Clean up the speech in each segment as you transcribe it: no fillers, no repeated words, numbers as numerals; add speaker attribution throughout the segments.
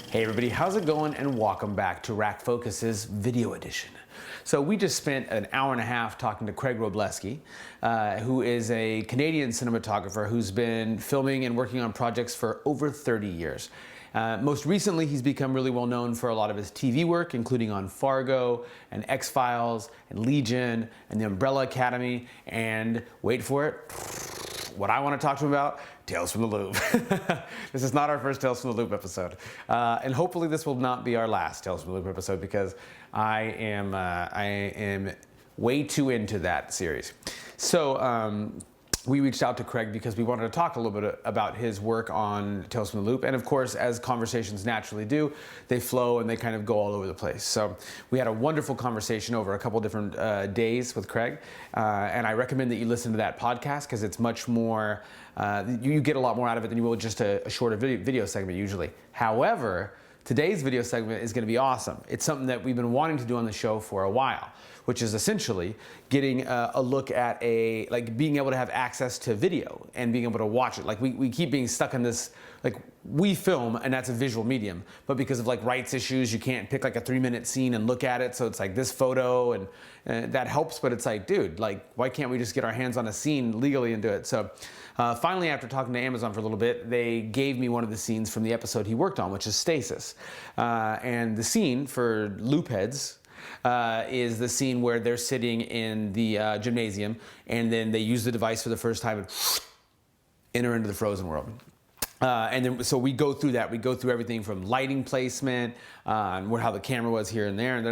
Speaker 1: Hey everybody, how's it going? And welcome back to RackFocus's video edition. So we just spent an hour and a half talking to Craig Wrobleski, who is a Canadian cinematographer who's been filming and working on projects for over 30 years. Most recently, he's become really well known for a lot of his TV work, including on Fargo and X-Files and Legion and The Umbrella Academy, and wait for it, what I want to talk to him about, Tales from the Loop. This is not our first Tales from the Loop episode. And hopefully this will not be our last Tales from the Loop episode, because I am way too into that series. So we reached out to Craig because we wanted to talk a little bit about his work on Tales from the Loop. And of course, as conversations naturally do, they flow and they kind of go all over the place. So we had a wonderful conversation over a couple different days with Craig. And I recommend that you listen to that podcast because it's much more, you get a lot more out of it than you will just a shorter video segment usually. However, today's video segment is going to be awesome. It's something that we've been wanting to do on the show for a while, which is essentially getting a look at being able to have access to video and being able to watch it. Like we keep being stuck in this, like we film and that's a visual medium, but because of like rights issues, you can't pick like a 3-minute scene and look at it. So it's like this photo and that helps, but it's like, dude, like why can't we just get our hands on a scene legally and do it? So finally, after talking to Amazon for a little bit, they gave me one of the scenes from the episode he worked on, which is Stasis. And the scene for loop heads is the scene where they're sitting in the gymnasium and then they use the device for the first time and enter into the frozen world. And then, so we go through that. We go through everything from lighting placement, and how the camera was here and there, and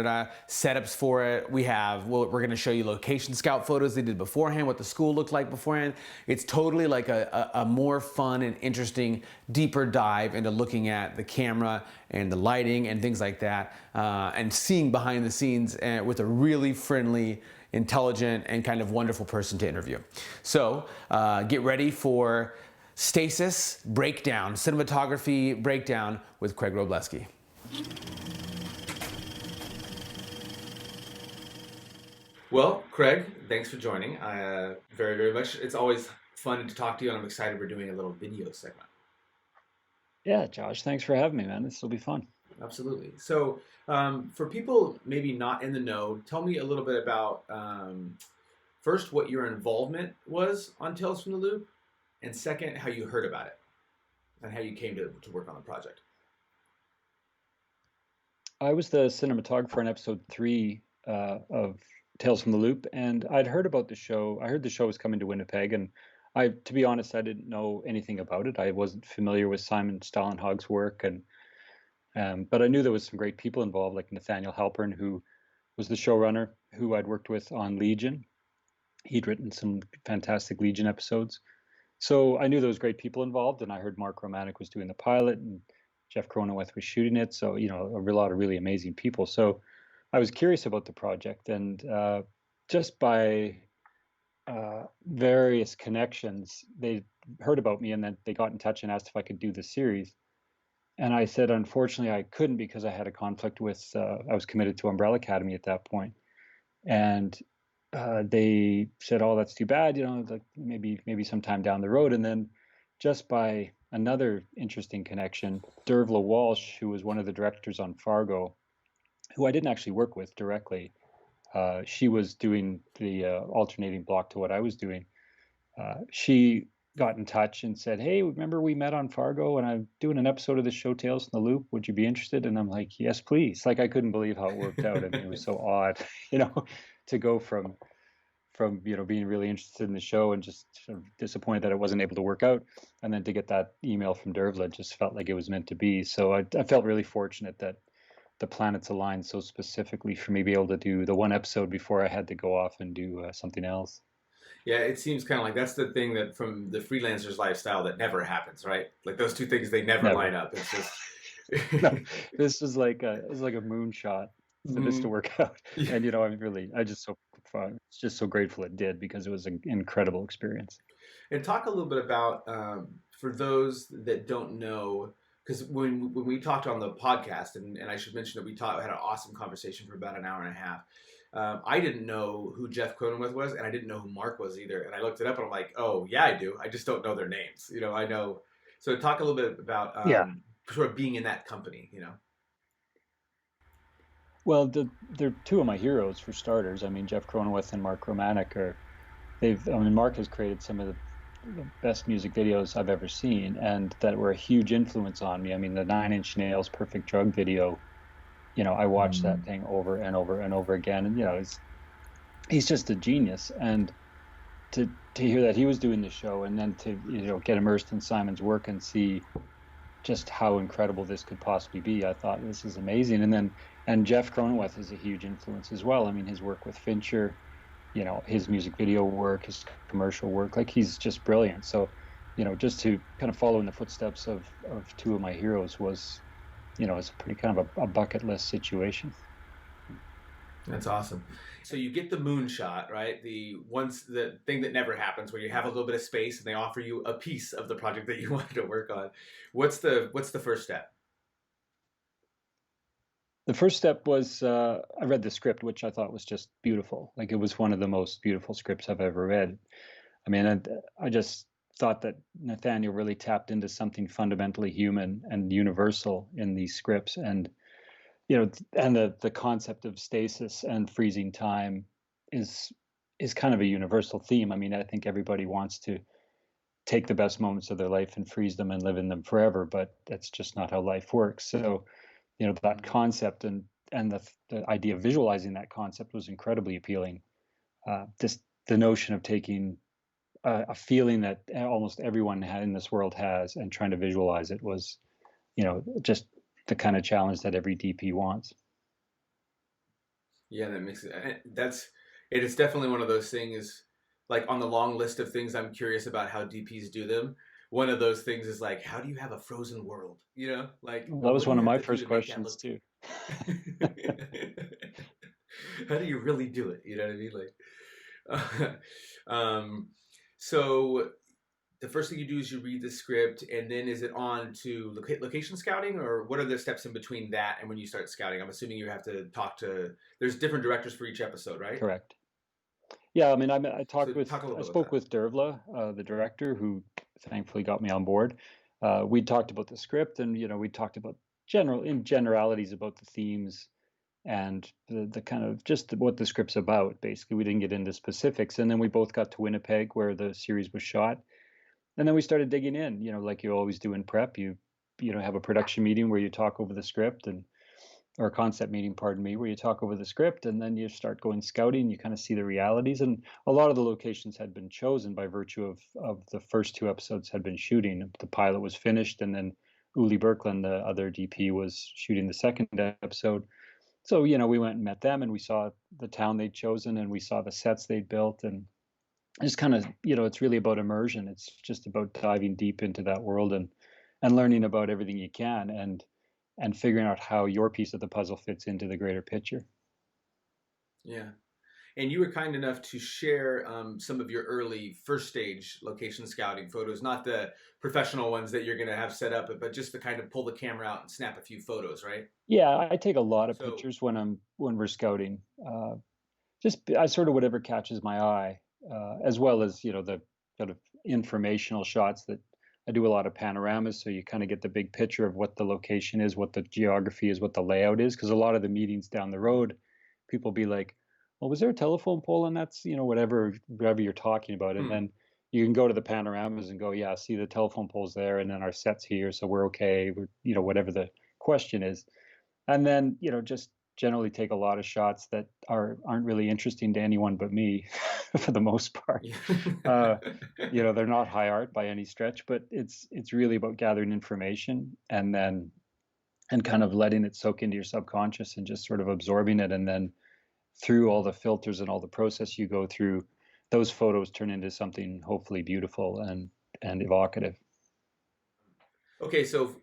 Speaker 1: setups for it. We're going to show you location scout photos they did beforehand, what the school looked like beforehand. It's totally like a more fun and interesting, deeper dive into looking at the camera and the lighting and things like that, and seeing behind the scenes with a really friendly, intelligent, and kind of wonderful person to interview. So get ready for Stasis Breakdown, Cinematography Breakdown with Craig Wrobleski. Well, Craig, thanks for joining. Very, very much. It's always fun to talk to you, and I'm excited we're doing a little video segment.
Speaker 2: Yeah, Josh, thanks for having me, man. This will be fun.
Speaker 1: Absolutely. So for people maybe not in the know, tell me a little bit about, first, what your involvement was on Tales from the Loop, and second, how you heard about it and how you came to work on the project.
Speaker 2: I was the cinematographer in episode 3 of Tales from the Loop, and I'd heard about the show. I heard the show was coming to Winnipeg, and to be honest, I didn't know anything about it. I wasn't familiar with Simon Stallenhag's work, but I knew there was some great people involved, like Nathaniel Halpern, who was the showrunner, who I'd worked with on Legion. He'd written some fantastic Legion episodes. So I knew there was great people involved, and I heard Mark Romanek was doing the pilot, and Jeff Cronenweth was shooting it. So, you know, a lot of really amazing people. So I was curious about the project, and just by various connections, they heard about me, and then they got in touch and asked if I could do the series. And I said, unfortunately, I couldn't because I had a conflict with, I was committed to Umbrella Academy at that point. And they said, "Oh, that's too bad. You know, like maybe sometime down the road." And then, just by another interesting connection, Dervla Walsh, who was one of the directors on Fargo, who I didn't actually work with directly, she was doing the alternating block to what I was doing. She got in touch and said, "Hey, remember we met on Fargo, and I'm doing an episode of the show Tales from the Loop. Would you be interested?" And I'm like, "Yes, please." Like, I couldn't believe how it worked out. I mean, it was so odd, you know, to go from being really interested in the show and just sort of disappointed that it wasn't able to work out, and then to get that email from Dervla just felt like it was meant to be. So I felt really fortunate that the planets aligned so specifically for me to be able to do the one episode before I had to go off and do something else.
Speaker 1: Yeah, it seems kind of like that's the thing that from the freelancer's lifestyle that never happens, right? Like those two things, they never line up. It's just
Speaker 2: no, this was like a moonshot for this to work out. And you know, it's just so grateful it did, because it was an incredible experience.
Speaker 1: And talk a little bit about for those that don't know, because when we talked on the podcast, and I should mention that we had an awesome conversation for about an hour and a half. I didn't know who Jeff Cronenweth was, and I didn't know who Mark was either. And I looked it up, and I'm like, oh, yeah, I do. I just don't know their names. You know, I know. So talk a little bit about sort of being in that company, you know?
Speaker 2: Well, they're two of my heroes for starters. I mean, Jeff Cronenweth and Mark Romanek are they've. I mean, Mark has created some of the best music videos I've ever seen, and that were a huge influence on me. I mean, the Nine Inch Nails "Perfect Drug" video. I watched that thing over and over and over again, and he's just a genius. And to hear that he was doing the show, and then to get immersed in Simon's work and see just how incredible this could possibly be. I thought this is amazing. And Jeff Cronenweth is a huge influence as well. I mean, his work with Fincher, his music video work, his commercial work, like he's just brilliant. So, just to kind of follow in the footsteps of two of my heroes was, it's a pretty kind of a bucket list situation.
Speaker 1: That's awesome. So you get the moonshot, right? The thing that never happens, where you have a little bit of space and they offer you a piece of the project that you wanted to work on. What's the first step?
Speaker 2: The first step was I read the script, which I thought was just beautiful. Like it was one of the most beautiful scripts I've ever read. I mean, I just thought that Nathaniel really tapped into something fundamentally human and universal in these scripts, and and the concept of stasis and freezing time is kind of a universal theme. I mean, I think everybody wants to take the best moments of their life and freeze them and live in them forever, but that's just not how life works. So, that concept and the idea of visualizing that concept was incredibly appealing. Just the notion of taking a feeling that almost everyone in this world has and trying to visualize it was, just the kind of challenge that every DP wants.
Speaker 1: Yeah, that makes it. It is definitely one of those things. Like on the long list of things I'm curious about how DPs do them. One of those things is like, how do you have a frozen world? Like
Speaker 2: Well, that was
Speaker 1: what do
Speaker 2: one
Speaker 1: you
Speaker 2: of
Speaker 1: have
Speaker 2: my
Speaker 1: to do
Speaker 2: first
Speaker 1: to make that
Speaker 2: questions too.
Speaker 1: How do you really do it? You know what I mean? Like, so the first thing you do is you read the script, and then is it on to location scouting, or what are the steps in between that and when you start scouting? I'm assuming you have to talk to. There's different directors for each episode, right?
Speaker 2: Correct. Yeah, I mean, I
Speaker 1: So talk a little bit about
Speaker 2: spoke
Speaker 1: that.
Speaker 2: with Dervla, the director, who thankfully got me on board. We talked about the script, and we talked about generalities about the themes and the kind of just what the script's about. Basically, we didn't get into specifics, and then we both got to Winnipeg, where the series was shot, and then we started digging in. Like you always do in prep, you have a production meeting where you talk over the script or a concept meeting, pardon me, where you talk over the script, and then you start going scouting. You kind of see the realities, and a lot of the locations had been chosen by virtue of the first two episodes had been shooting. The pilot was finished, and then Uli Berkland, the other DP, was shooting the second episode. So we went and met them, and we saw the town they'd chosen, and we saw the sets they'd built, and just kind of it's really about immersion. It's just about diving deep into that world and learning about everything you can, and figuring out how your piece of the puzzle fits into the greater picture.
Speaker 1: Yeah. And you were kind enough to share some of your early first stage location scouting photos, not the professional ones that you're going to have set up, but just to kind of pull the camera out and snap a few photos, right?
Speaker 2: Yeah, I take a lot of
Speaker 1: So,
Speaker 2: pictures when we're scouting. Just I sort of whatever catches my eye, as well as the kind of informational shots that I do a lot of panoramas, so you kind of get the big picture of what the location is, what the geography is, what the layout is. Because a lot of the meetings down the road, people be like, "Well, was there a telephone pole?" And that's whatever you're talking about, and then you can go to the panoramas and go, "Yeah, see the telephone poles there, and then our set's here, so we're okay." Whatever the question is, and then just generally take a lot of shots that aren't really interesting to anyone but me for the most part.
Speaker 1: yeah.
Speaker 2: uh, they're not high art by any stretch, but it's really about gathering information and kind of letting it soak into your subconscious and just sort of absorbing it, and then through all the filters and all the process you go through, those photos turn into something hopefully beautiful and evocative.
Speaker 1: Okay, so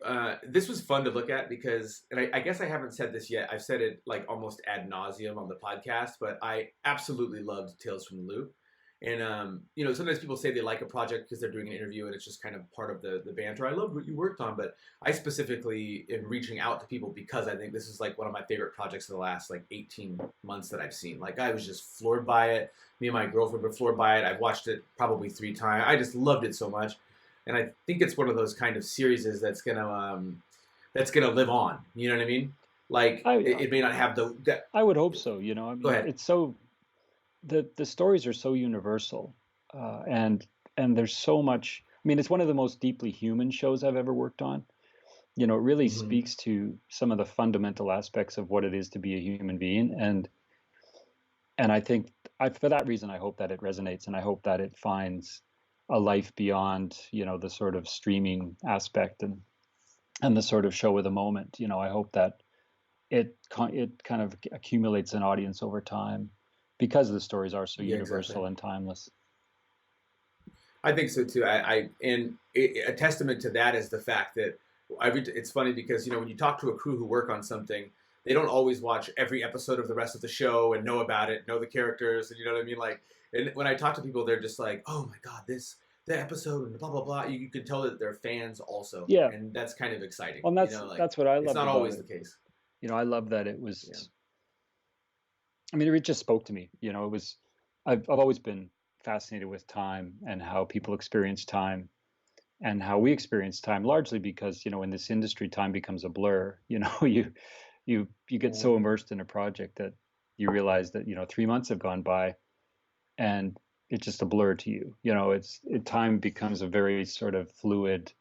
Speaker 1: this was fun to look at because, and I guess I haven't said this yet. I've said it like almost ad nauseum on the podcast, but I absolutely loved Tales from the Loop. And sometimes people say they like a project because they're doing an interview and it's just kind of part of the banter. I love what you worked on, but I specifically am reaching out to people because I think this is like one of my favorite projects of the last like 18 months that I've seen. Like I was just floored by it. Me and my girlfriend were floored by it. I've watched it probably 3 times. I just loved it so much. And I think it's one of those kind of series that's going to that's going to live on. You know what I mean? Like
Speaker 2: I
Speaker 1: it may not have the.
Speaker 2: I would hope so. I
Speaker 1: Go
Speaker 2: mean,
Speaker 1: ahead.
Speaker 2: it's so the stories are so universal, and there's so much. I mean, it's one of the most deeply human shows I've ever worked on. It really
Speaker 1: Hmm.
Speaker 2: speaks to some of the fundamental aspects of what it is to be a human being, and I think for that reason, I hope that it resonates, and I hope that it finds a life beyond, the sort of streaming aspect and the sort of show of the moment. I hope that it kind of accumulates an audience over time because the stories are so
Speaker 1: Yeah, exactly.
Speaker 2: universal and timeless.
Speaker 1: I think so too. A testament to that is the fact that it's funny because when you talk to a crew who work on something, they don't always watch every episode of the rest of the show and know about it, know the characters, and you know what I mean. Like, and when I talk to people, they're just like, "Oh my god, the episode and blah blah blah." You can tell that they're fans also,
Speaker 2: Yeah,
Speaker 1: and that's kind of exciting.
Speaker 2: well, and
Speaker 1: Like
Speaker 2: that's what I
Speaker 1: it's
Speaker 2: loved
Speaker 1: not
Speaker 2: about
Speaker 1: always
Speaker 2: it.
Speaker 1: the case.
Speaker 2: I love that it
Speaker 1: Yeah,
Speaker 2: was. I mean, it just spoke to me. It was. I've always been fascinated with time and how people experience time and how we experience time, largely because in this industry, time becomes a blur. You get so
Speaker 1: mm-hmm.
Speaker 2: immersed in a project that you realize that 3 months have gone by and it's just a blur to you. Time becomes a very sort of fluid,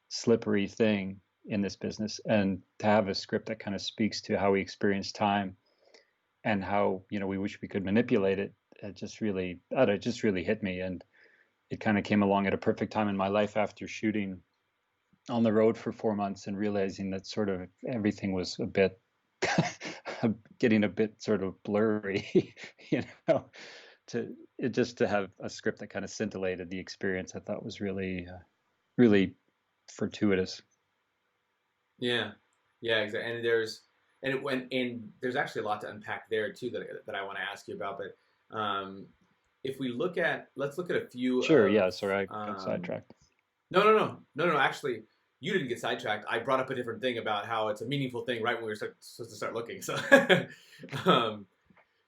Speaker 2: slippery thing in this business, and to have a script that kind of speaks to how we experience time and how we wish we could manipulate it, it just really, I don't know, it just really hit me, and it kind of came along at a perfect time in my life after shooting on the road for 4 months and realizing that sort of everything was a bit getting a bit sort of blurry, you know, to have a script that kind of scintillated the experience, I thought was really, really fortuitous.
Speaker 1: Yeah, yeah, exactly. And there's actually a lot to unpack there too that I want to ask you about. But if we let's look at a few
Speaker 2: Sure.
Speaker 1: of
Speaker 2: Yeah. Sorry, I got
Speaker 1: um,
Speaker 2: sidetracked.
Speaker 1: no. Actually, you didn't get sidetracked. I brought up a different thing about how it's a meaningful thing right when we were supposed to start looking. So, um,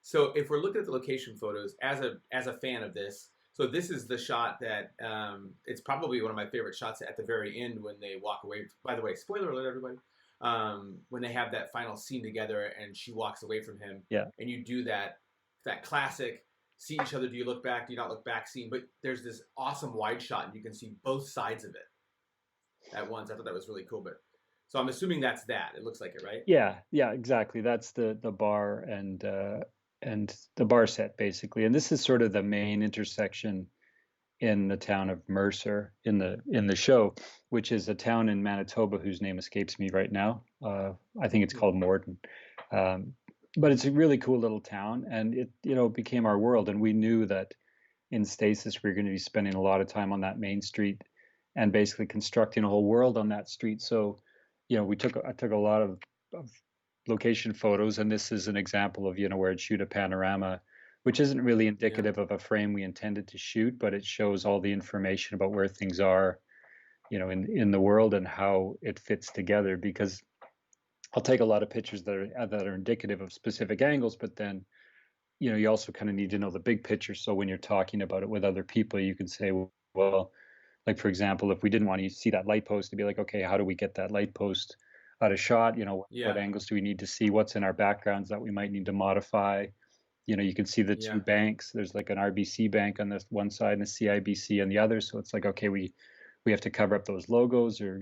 Speaker 1: so if we're looking at the location photos as a fan of this, so this is the shot that it's probably one of my favorite shots at the very end when they walk away. By the way, spoiler alert, everybody. When they have that final scene together and she walks away from him,
Speaker 2: Yeah.
Speaker 1: and you do that classic see each other. Do you look back? Do you not look back? Scene, but there's this awesome wide shot, and you can see both sides of it at once. I thought that was really cool. But so I'm assuming that's that. It looks like it, right?
Speaker 2: Yeah. Yeah. Exactly. That's the bar and the bar set basically, and this is sort of the main intersection in the town of Mercer in the show, which is a town in Manitoba whose name escapes me right now. I think it's called Morden, um, but it's a really cool little town, and it became our world. And we knew that in Stasis we were going to be spending a lot of time on that main street, and basically constructing a whole world on that street. So, I took a lot of location photos, and this is an example of where I'd shoot a panorama, which isn't really
Speaker 1: Yeah.
Speaker 2: indicative of a frame we intended to shoot, but it shows all the information about where things are, in the world and how it fits together. Because I'll take a lot of pictures that are indicative of specific angles, but then you also kind of need to know the big picture. So when you're talking about it with other people, you can say, well, like for example, if we didn't want to see that light post, to be like, okay, how do we get that light post out of shot? What
Speaker 1: Yeah.
Speaker 2: angles do we need to see? What's in our backgrounds that we might need to modify? You can see the two
Speaker 1: Yeah.
Speaker 2: banks. There's like an RBC bank on this one side and a CIBC on the other. So it's like, okay, we have to cover up those logos, or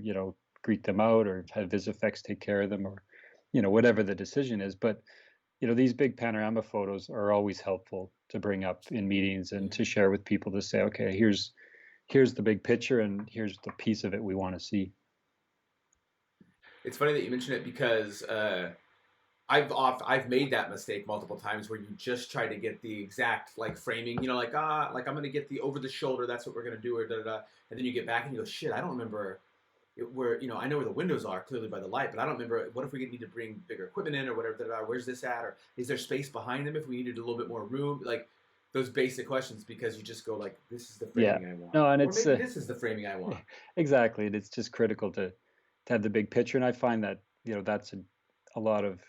Speaker 2: greet them out, or have VisFX take care of them, or whatever the decision is. But these big panorama photos are always helpful to bring up in meetings and
Speaker 1: Yeah.
Speaker 2: to share with people, to say, okay, here's the big picture, and here's the piece of it we want to see.
Speaker 1: It's funny that you mention it because I've made that mistake multiple times where you just try to get the exact like framing, like I'm gonna get the over the shoulder, that's what we're gonna do, or da da da, and then you get back and you go, shit, I don't remember where I know where the windows are clearly by the light, but I don't remember what if we need to bring bigger equipment in or whatever. Da, da, da, where's this at, or is there space behind them if we needed a little bit more room, like those basic questions because you just go like, this is the
Speaker 2: Yeah,
Speaker 1: framing I want,
Speaker 2: no, and
Speaker 1: or
Speaker 2: it's
Speaker 1: maybe this is the framing I want.
Speaker 2: exactly, and it's just critical to have the big picture. And I find that that's a lot of,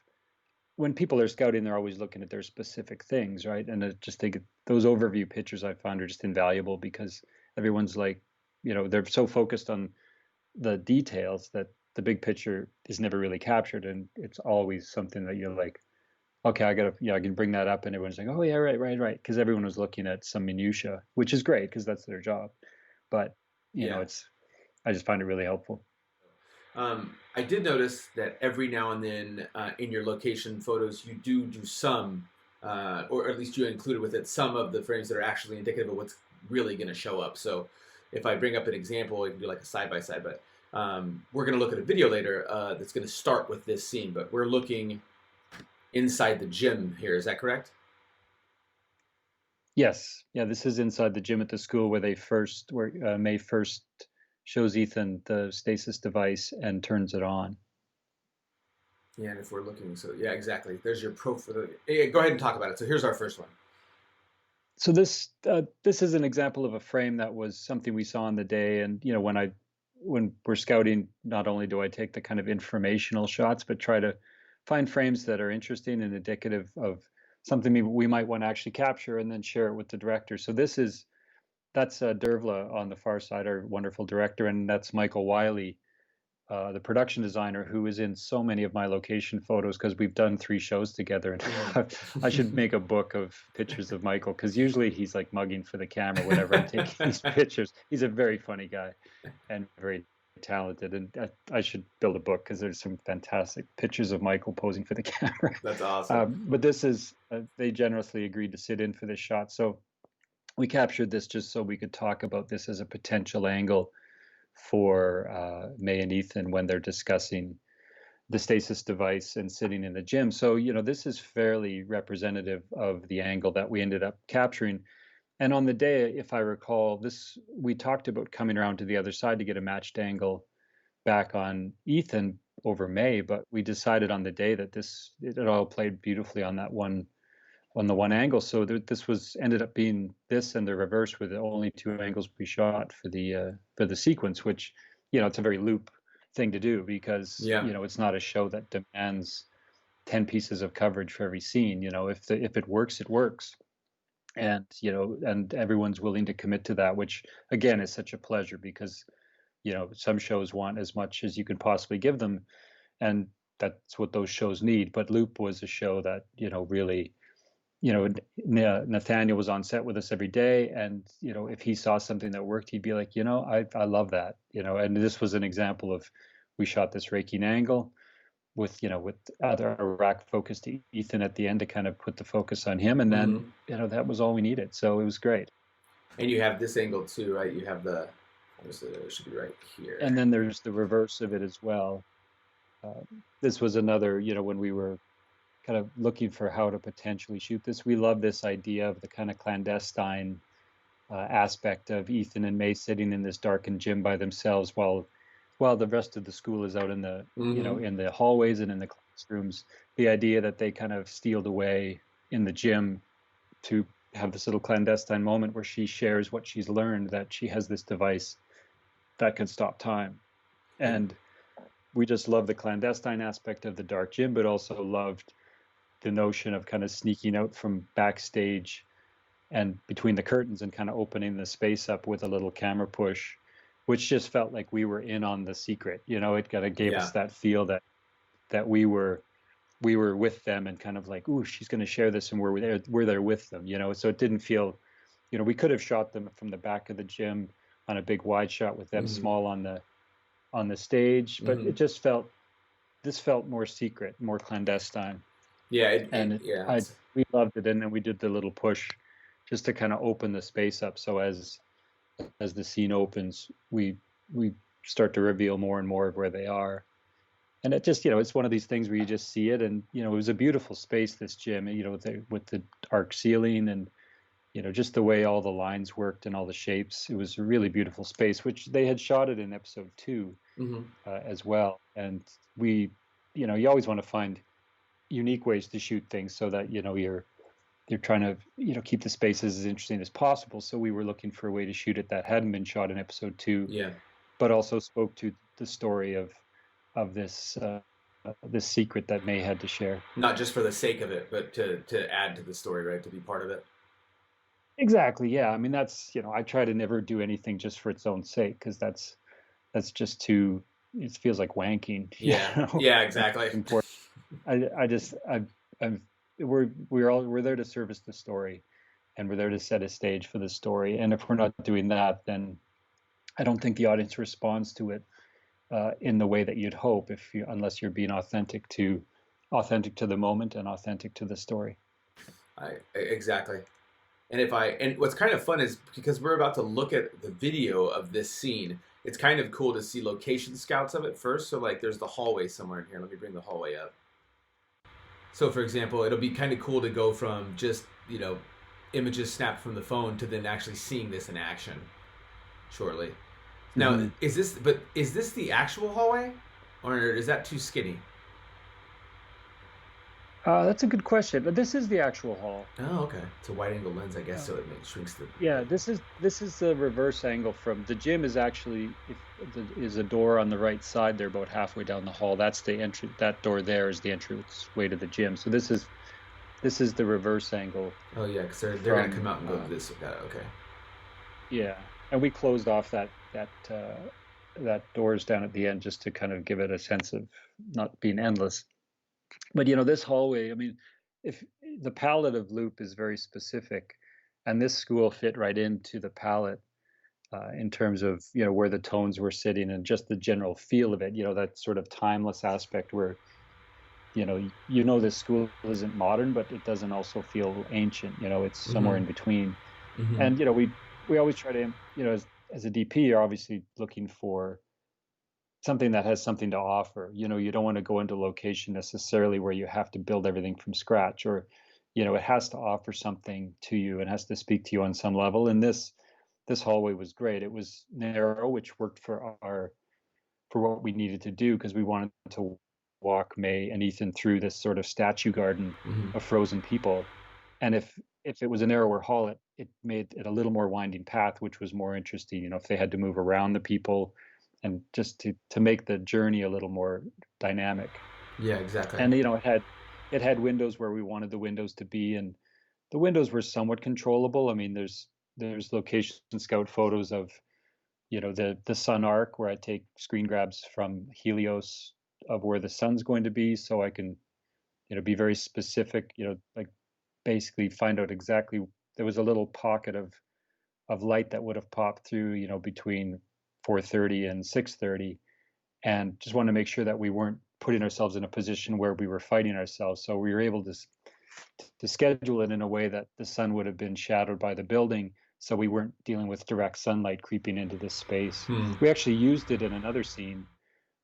Speaker 2: when people are scouting, they're always looking at their specific things, right? And I just think those overview pictures I find are just invaluable, because everyone's like, they're so focused on the details that the big picture is never really captured, and it's always something that you're like, okay, I can bring that up, and everyone's like, oh yeah, right, because everyone was looking at some minutia, which is great because that's their job. But
Speaker 1: Yeah.
Speaker 2: I just find it really helpful.
Speaker 1: I did notice that every now and then in your location photos, you do some, or at least you included with it some of the frames that are actually indicative of what's really going to show up. So if I bring up an example, I can do like a side by side, but we're going to look at a video later that's going to start with this scene, but we're looking inside the gym here. Is that correct?
Speaker 2: Yes, yeah, this is inside the gym at the school where May first shows Ethan the stasis device and turns it on.
Speaker 1: Yeah, and if we're looking, so yeah, exactly. There's your profile. Yeah, go ahead and talk about it. So here's our first one.
Speaker 2: So this is an example of a frame that was something we saw on the day, and when we're scouting, not only do I take the kind of informational shots, but try to find frames that are interesting and indicative of something we might want to actually capture, and then share it with the director. So that's Dervla on the far side, our wonderful director, and that's Michael Wiley, the production designer, who is in so many of my location photos because we've done 3 shows together. And I should make a book of pictures of Michael, because usually he's like mugging for the camera whenever I'm taking these pictures. He's a very funny guy and very talented, and I should build a book because there's some fantastic pictures of Michael posing for the camera.
Speaker 1: That's awesome.
Speaker 2: But this is they generously agreed to sit in for this shot, so we captured this just so we could talk about this as a potential angle for May and Ethan when they're discussing the stasis device and sitting in the gym. So, this is fairly representative of the angle that we ended up capturing. And on the day, if I recall, we talked about coming around to the other side to get a matched angle back on Ethan over May, but we decided on the day that it all played beautifully on the one angle. So this ended up being this and the reverse were the only 2 angles we shot for the sequence, which, it's a very loop thing to do because,
Speaker 1: Yeah.
Speaker 2: it's not a show that demands 10 pieces of coverage for every scene. If it works, it works. And, and everyone's willing to commit to that, which again is such a pleasure because, some shows want as much as you can possibly give them. And that's what those shows need. But Loop was a show that, really, Nathaniel was on set with us every day, and if he saw something that worked, he'd be like, I love that, and this was an example of, we shot this raking angle with other rack focus to Ethan at the end to kind of put the focus on him, and then that was all we needed, so it was great.
Speaker 1: And you have this angle too, right? You have it should be right here.
Speaker 2: And then there's the reverse of it as well. This was another, when we were kind of looking for how to potentially shoot this. We love this idea of the kind of clandestine aspect of Ethan and May sitting in this darkened gym by themselves while the rest of the school is out in the in the hallways and in the classrooms. The idea that they kind of stealed away in the gym to have this little clandestine moment where she shares what she's learned, that she has this device that can stop time. And we just love the clandestine aspect of the dark gym, but also loved the notion of kind of sneaking out from backstage and between the curtains and kind of opening the space up with a little camera push, which just felt like we were in on the secret. It kind of gave us that feel that we were with them and kind of like, ooh, she's going to share this and we're there with them. So it didn't feel, we could have shot them from the back of the gym on a big wide shot with them small on the stage, but it just felt more secret, more clandestine.
Speaker 1: Yeah,
Speaker 2: we loved it, and then we did the little push just to kind of open the space up. So as the scene opens, we start to reveal more and more of where they are, and it just it's one of these things where you just see it, and it was a beautiful space, this gym, with the arc ceiling and just the way all the lines worked and all the shapes. It was a really beautiful space, which they had shot it in episode 2 as well. And we, you always want to find unique ways to shoot things so that you're trying to keep the spaces as interesting as possible. So we were looking for a way to shoot it that hadn't been shot in episode 2, but also spoke to the story of this this secret that May had to share.
Speaker 1: Not just for the sake of it, but to add to the story, right? To be part of it.
Speaker 2: Exactly. Yeah. I mean, that's I try to never do anything just for its own sake, because that's just too it feels like wanking.
Speaker 1: Yeah.
Speaker 2: You know,
Speaker 1: Yeah, exactly.
Speaker 2: important. I just I've we're there to service the story, and we're there to set a stage for the story. And if we're not doing that, then I don't think the audience responds to it in the way that you'd hope, if you unless you're being authentic to the moment and authentic to the story.
Speaker 1: Exactly. And what's kind of fun is because we're about to look at the video of this scene, it's kind of cool to see location scouts of it first. So like there's the hallway somewhere in here. Let me bring the hallway up. So for example, it'll be kind of cool to go from just, images snapped from the phone to then actually seeing this in action shortly. Now,
Speaker 2: Hmm.
Speaker 1: is this the actual hallway or is that too skinny?
Speaker 2: That's a good question. But this is the actual hall.
Speaker 1: Oh, okay. It's a wide angle lens, I guess,
Speaker 2: Uh,
Speaker 1: so it shrinks the.
Speaker 2: yeah, this is the reverse angle from the gym. Is actually if is a door on the right side. They're about halfway down the hall. That's the entry. That door there is the entrance way to the gym. So this is the reverse angle
Speaker 1: Oh yeah, because they're gonna come
Speaker 2: from
Speaker 1: out and go this. Got it. Okay.
Speaker 2: yeah. And we closed off that doors down at the end just to kind of give it a sense of not being endless. But this hallway, I mean, if the palette of Loop is very specific, and this school fit right into the palette in terms of where the tones were sitting and just the general feel of it, that sort of timeless aspect where this school isn't modern, but it doesn't also feel ancient. It's somewhere
Speaker 1: Mm-hmm.
Speaker 2: in between.
Speaker 1: Mm-hmm.
Speaker 2: And we always try to as a DP, you're obviously looking for something that has something to offer. You don't want to go into a location necessarily where you have to build everything from scratch, or it has to offer something to you and has to speak to you on some level. And this hallway was great. It was narrow, which worked for what we needed to do, because we wanted to walk May and Ethan through this sort of statue garden
Speaker 1: Mm-hmm.
Speaker 2: of frozen people. And if it was a narrower hall, it made it a little more winding path, which was more interesting. If they had to move around the people, and just to make the journey a little more dynamic.
Speaker 1: Yeah, exactly.
Speaker 2: And it had windows where we wanted the windows to be, and the windows were somewhat controllable. I mean, there's location scout photos of the sun arc, where I take screen grabs from Helios of where the sun's going to be, so I can be very specific, like basically find out exactly. There was a little pocket of light that would have popped through, between 4:30 and 6:30, and just want to make sure that we weren't putting ourselves in a position where we were fighting ourselves. So we were able to schedule it in a way that the sun would have been shadowed by the building, so we weren't dealing with direct sunlight creeping into this space.
Speaker 1: Hmm.
Speaker 2: We actually used it in another scene.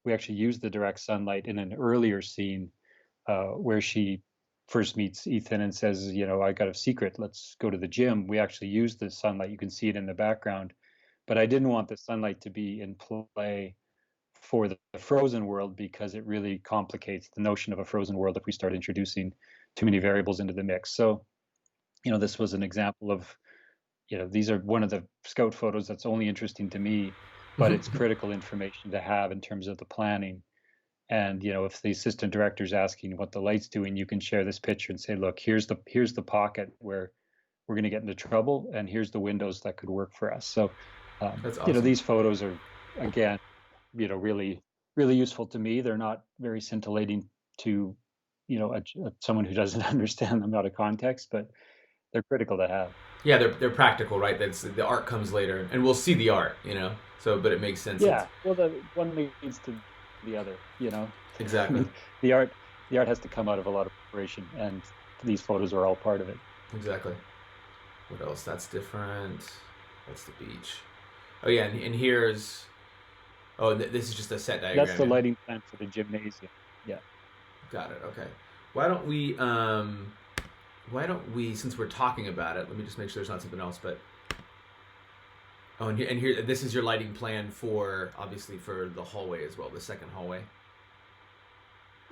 Speaker 2: We actually used the direct sunlight in an earlier scene where she first meets Ethan and says, I got a secret. Let's go to the gym. We actually used the sunlight. You can see it in the background. But I didn't want the sunlight to be in play for the frozen world, because it really complicates the notion of a frozen world if we start introducing too many variables into the mix. So, this was an example of, these are one of the scout photos that's only interesting to me, but it's critical information to have in terms of the planning. And if the assistant director is asking what the light's doing, you can share this picture and say, look, here's the pocket where we're going to get into trouble, and here's the windows that could work for us. So
Speaker 1: That's awesome.
Speaker 2: these photos are, again, really really useful to me. They're not very scintillating to someone who doesn't understand them out of context, but they're critical to have.
Speaker 1: Yeah, they're practical, right? That's the art comes later, and we'll see the art. So, but it makes sense. It's
Speaker 2: Yeah, well, the one leads to the other. I
Speaker 1: exactly,
Speaker 2: mean, the art has to come out of a lot of preparation, and these photos are all part of it.
Speaker 1: exactly. What else? That's different. That's the beach. Oh yeah, and here's. Oh, this is just a set
Speaker 2: That's
Speaker 1: diagram.
Speaker 2: the
Speaker 1: Yeah,
Speaker 2: lighting plan for the gymnasium. Yeah.
Speaker 1: got it. Okay. Why don't we? Why don't we? Since we're talking about it, let me just make sure there's not something else. But and here, this is your lighting plan for obviously for the hallway as well, the second hallway.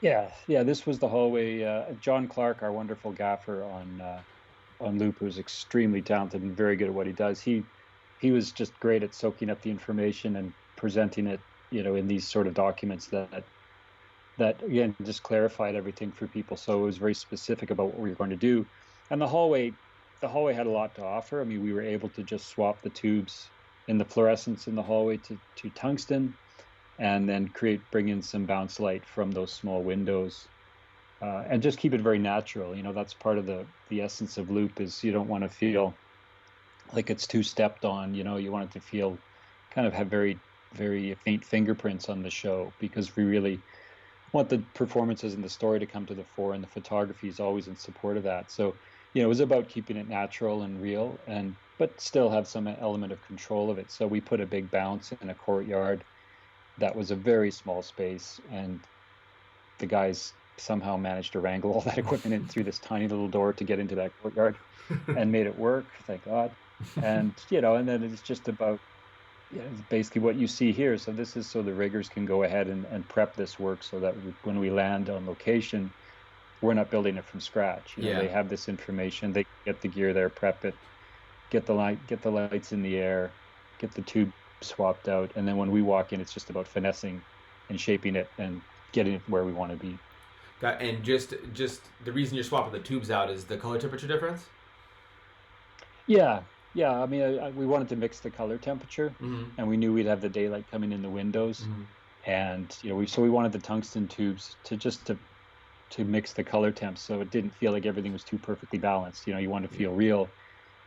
Speaker 2: Yeah, yeah. This was the hallway. John Clark, our wonderful gaffer on Loop, who's extremely talented and very good at what he does. He was just great at soaking up the information and presenting it, in these sort of documents that again just clarified everything for people. So it was very specific about what we were going to do. And the hallway had a lot to offer. I mean, we were able to just swap the tubes in the fluorescence in the hallway to tungsten. and then bring in some bounce light from those small windows, and just keep it very natural. You know, that's part of the essence of loop, is you don't want to feel like it's too stepped on. You know, you want it to feel kind of have very, very faint fingerprints on the show, because we really want the performances and the story to come to the fore, and the photography is always in support of that. So, you know, it was about keeping it natural and real, but still have some element of control of it. So we put a big bounce in a courtyard that was a very small space, and the guys somehow managed to wrangle all that equipment in through this tiny little door to get into that courtyard, and made it work, thank God. And, you know, and then it's just about, yeah, it's basically what you see here. So this is so the riggers can go ahead and prep this work, so that when we land on location, we're not building it from scratch. You know, they have this information, they get the gear there, prep it, get the lights in the air, get the tube swapped out, and then when we walk in, it's just about finessing and shaping it and getting it where we want to be.
Speaker 1: And just the reason you're swapping the tubes out is the color temperature difference?
Speaker 2: Yeah. I mean, we wanted to mix the color temperature, and we knew we'd have the daylight coming in the windows, and you know, we wanted the tungsten tubes to mix the color temps, so it didn't feel like everything was too perfectly balanced. You know, you want to feel real,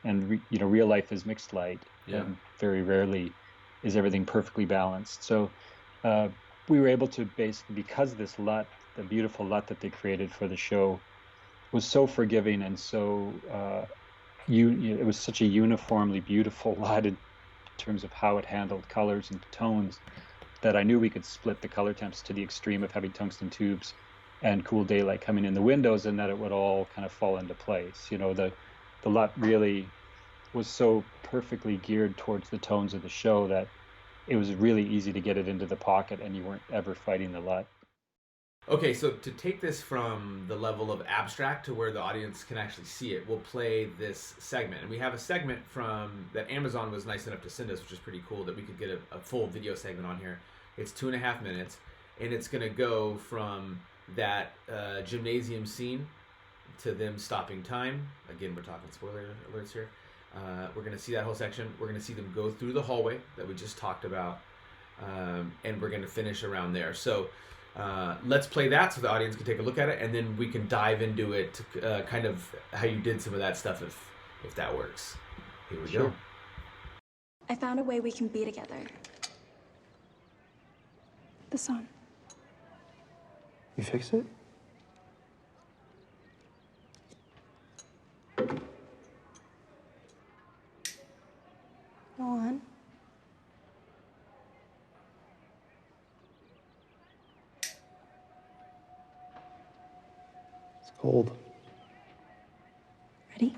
Speaker 2: and you know, real life is mixed light, and very rarely is everything perfectly balanced. So we were able to basically, because this LUT, the beautiful LUT that they created for the show, was so forgiving, and so it was such a uniformly beautiful LUT in terms of how it handled colors and tones, that I knew we could split the color temps to the extreme of having tungsten tubes and cool daylight coming in the windows, and that it would all kind of fall into place. You know, the LUT really was so perfectly geared towards the tones of the show that it was really easy to get it into the pocket, and you weren't ever fighting the LUT.
Speaker 1: Okay, so to take this from the level of abstract to where the audience can actually see it, we'll play this segment. And we have a segment that Amazon was nice enough to send us, which is pretty cool, that we could get a full video segment on here. It's 2.5 minutes, and it's going to go from that gymnasium scene to them stopping time. Again, we're talking spoiler alerts here. We're going to see that whole section. We're going to see them go through the hallway that we just talked about, and we're going to finish around there. So let's play that so the audience can take a look at it, and then we can dive into it, kind of how you did some of that stuff, if that works. Here we go.
Speaker 3: I found a way we can be together. The sun.
Speaker 4: You fix it?
Speaker 3: Go on.
Speaker 4: It's cold.
Speaker 3: Ready?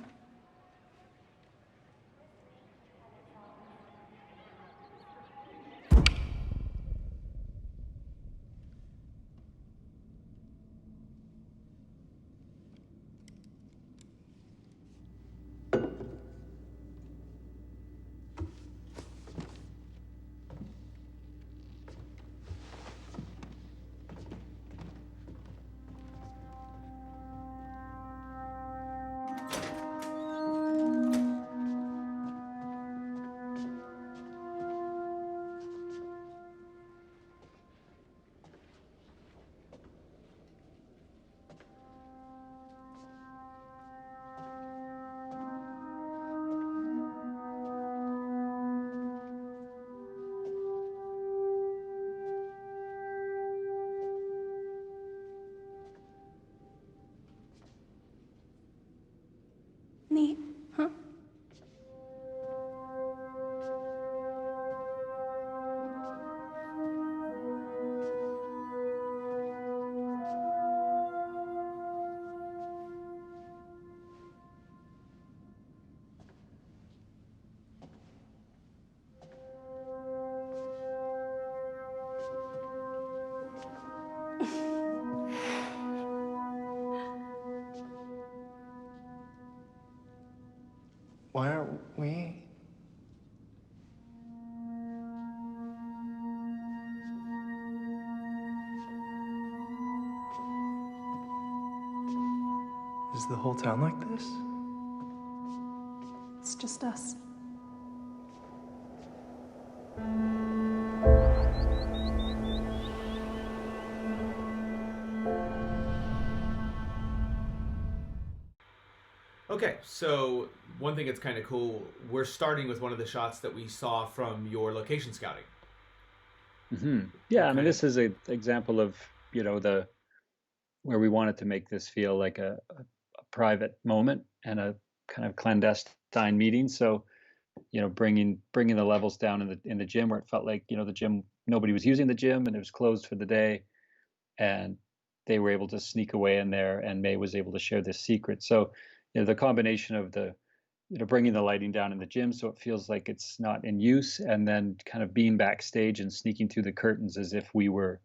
Speaker 3: Neat, huh?
Speaker 4: Why aren't we? Is the whole town like this?
Speaker 3: It's just us.
Speaker 1: Okay, so one thing that's kind of cool, we're starting with one of the shots that we saw from your location scouting.
Speaker 2: Yeah,
Speaker 1: What
Speaker 2: I mean,
Speaker 1: kind of?
Speaker 2: this is an example of, the where we wanted to make this feel like a private moment and a kind of clandestine meeting. So, bringing the levels down in the gym where it felt like, the gym, nobody was using the gym and it was closed for the day, and they were able to sneak away in there, and May was able to share this secret. So, the combination of the bringing the lighting down in the gym so it feels like it's not in use, and then kind of being backstage and sneaking through the curtains as if we were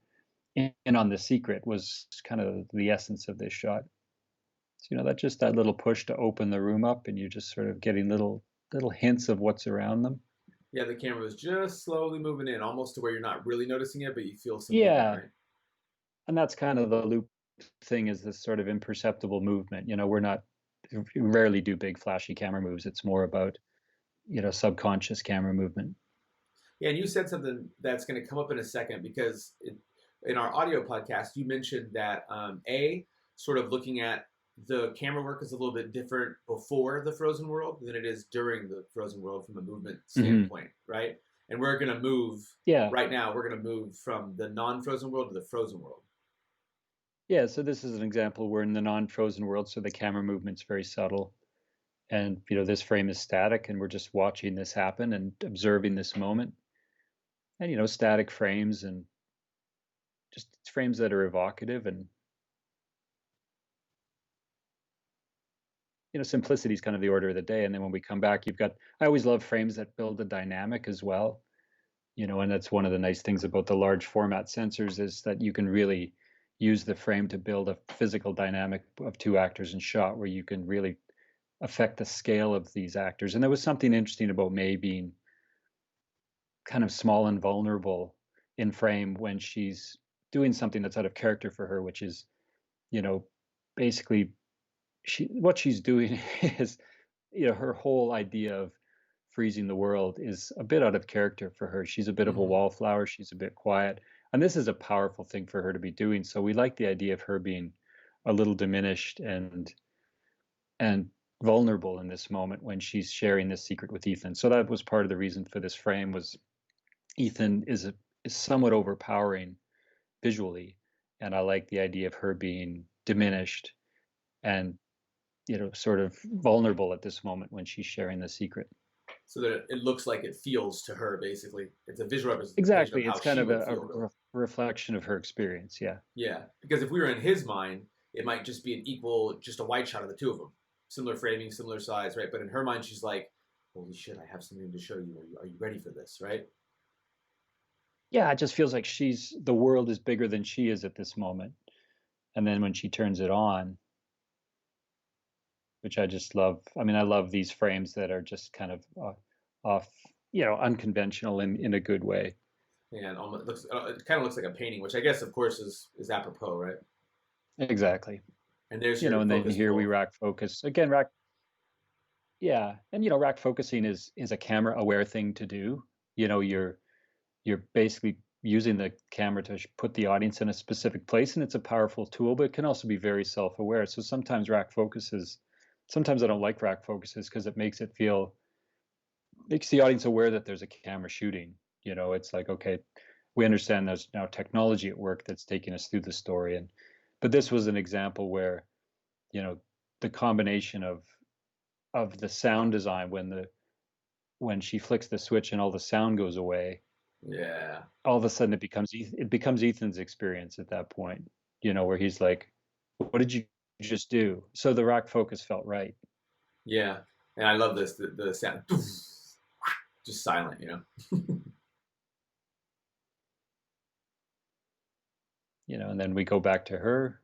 Speaker 2: in on the secret was kind of the essence of this shot. So, that little push to open the room up, and you're just sort of getting little hints of what's around them.
Speaker 1: Yeah, the camera was just slowly moving in, almost to where you're not really noticing it, but you feel some movement,
Speaker 2: Yeah,
Speaker 1: right?
Speaker 2: and that's kind of the loop thing, is this sort of imperceptible movement. We rarely do big flashy camera moves. It's more about, subconscious camera movement.
Speaker 1: Yeah, and you said something that's going to come up in a second because in our audio podcast, you mentioned that sort of looking at the camera work is a little bit different before the frozen world than it is during the frozen world from a movement standpoint, right? And we're going to move
Speaker 2: Yeah.
Speaker 1: right now. We're going to move from the non-frozen world to the frozen world.
Speaker 2: Yeah, so this is an example where in the non-frozen world, so the camera movement's very subtle. And, this frame is static, and we're just watching this happen and observing this moment. And, static frames and just frames that are evocative, and, simplicity is kind of the order of the day. And then when we come back, I always love frames that build a dynamic as well. And that's one of the nice things about the large format sensors, is that you can really use the frame to build a physical dynamic of two actors in shot, where you can really affect the scale of these actors. And there was something interesting about May being kind of small and vulnerable in frame when she's doing something that's out of character for her, which is, basically what she's doing is, her whole idea of freezing the world is a bit out of character for her. She's a bit of a wallflower. She's a bit quiet. And this is a powerful thing for her to be doing. So we like the idea of her being a little diminished and vulnerable in this moment when she's sharing this secret with Ethan. So that was part of the reason for this frame. Was Ethan is somewhat overpowering visually, and I like the idea of her being diminished and, sort of vulnerable at this moment when she's sharing the secret.
Speaker 1: So that it looks like it feels to her, basically. It's a visual representation
Speaker 2: Exactly.
Speaker 1: of how
Speaker 2: It's kind
Speaker 1: she
Speaker 2: of
Speaker 1: would
Speaker 2: a
Speaker 1: feel. Really.
Speaker 2: reflection of her experience. Yeah.
Speaker 1: Yeah, because if we were in his mind, it might just be an equal, just a wide shot of the two of them. Similar framing, similar size, right? But in her mind, she's like, holy shit, I have something to show you. Are you ready for this, right?
Speaker 2: Yeah, it just feels like the world is bigger than she is at this moment. And then when she turns it on, which I just love. I mean, I love these frames that are just kind of off, unconventional in a good way.
Speaker 1: And almost it kind of looks like a painting, which I guess, of course, is apropos, right?
Speaker 2: Exactly.
Speaker 1: And there's your
Speaker 2: And then
Speaker 1: focus
Speaker 2: here
Speaker 1: pull.
Speaker 2: we rack focus again. Yeah, and rack focusing is a camera aware thing to do. You're basically using the camera to put the audience in a specific place, and it's a powerful tool, but it can also be very self-aware. So sometimes I don't like rack focuses because it makes the audience aware that there's a camera shooting. It's like, okay, we understand there's now technology at work that's taking us through the story. But this was an example where, the combination of the sound design, when she flicks the switch and all the sound goes away,
Speaker 1: Yeah.
Speaker 2: all of a sudden it becomes Ethan's experience at that point, where he's like, what did you just do? So the rack focus felt right.
Speaker 1: Yeah. And I love this, the sound. Just silent,
Speaker 2: And then we go back to her.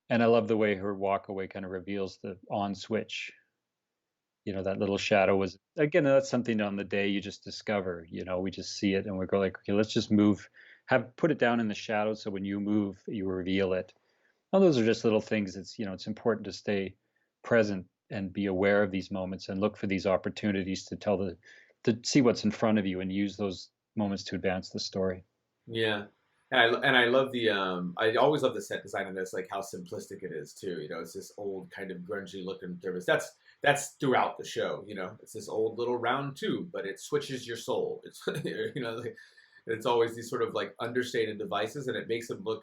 Speaker 2: And I love the way her walk away kind of reveals the on switch. That little shadow was, again, that's something on the day you just discover. We just see it and we go like, okay, let's just put it down in the shadow, so when you move, you reveal it. Well, those are just little things. It's important to stay present and be aware of these moments and look for these opportunities to see what's in front of you and use those moments to advance the story.
Speaker 1: Yeah. And I love the I always love the set design of this, like how simplistic it is too. You know, it's this old kind of grungy looking service. That's throughout the show. You know, it's this old little round tube, but it switches your soul. It's you know, like, it's always these sort of like understated devices, and it makes them look.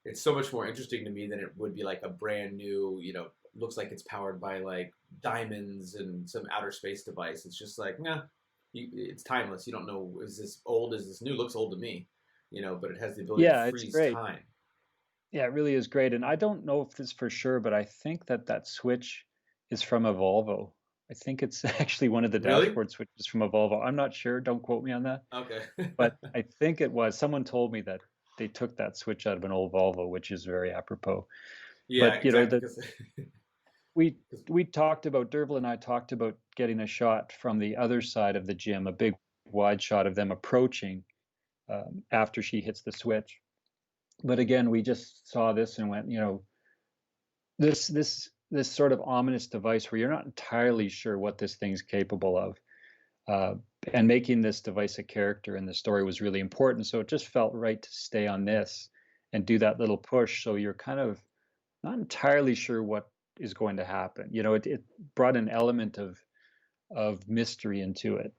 Speaker 1: It's so much more interesting to me than it would be like a brand new. You know, looks like it's powered by like diamonds and some outer space device. It's just like, nah, it's timeless. You don't know, is this old? Is this new? Looks old to me, you know, but it has the ability to
Speaker 2: Yeah, it's
Speaker 1: freeze
Speaker 2: great.
Speaker 1: time.
Speaker 2: Yeah, it really is great. And I don't know if this for sure, but I think that that switch is from a Volvo. I think it's actually one of the
Speaker 1: Really?
Speaker 2: dashboard switches from a Volvo. I'm not sure. Don't quote me on that.
Speaker 1: Okay.
Speaker 2: But I think it was. Someone told me that they took that switch out of an old Volvo, which is very apropos.
Speaker 1: Yeah,
Speaker 2: But you know,
Speaker 1: exactly.
Speaker 2: the we we talked about Dervil and I talked about getting a shot from the other side of the gym, a big wide shot of them approaching after she hits the switch. But again, we just saw this and went, you know, this sort of ominous device where you're not entirely sure what this thing's capable of. Uh, and making this device a character in the story was really important. So it just felt right to stay on this and do that little push. So you're kind of not entirely sure what is going to happen. You know, it brought an element of mystery into it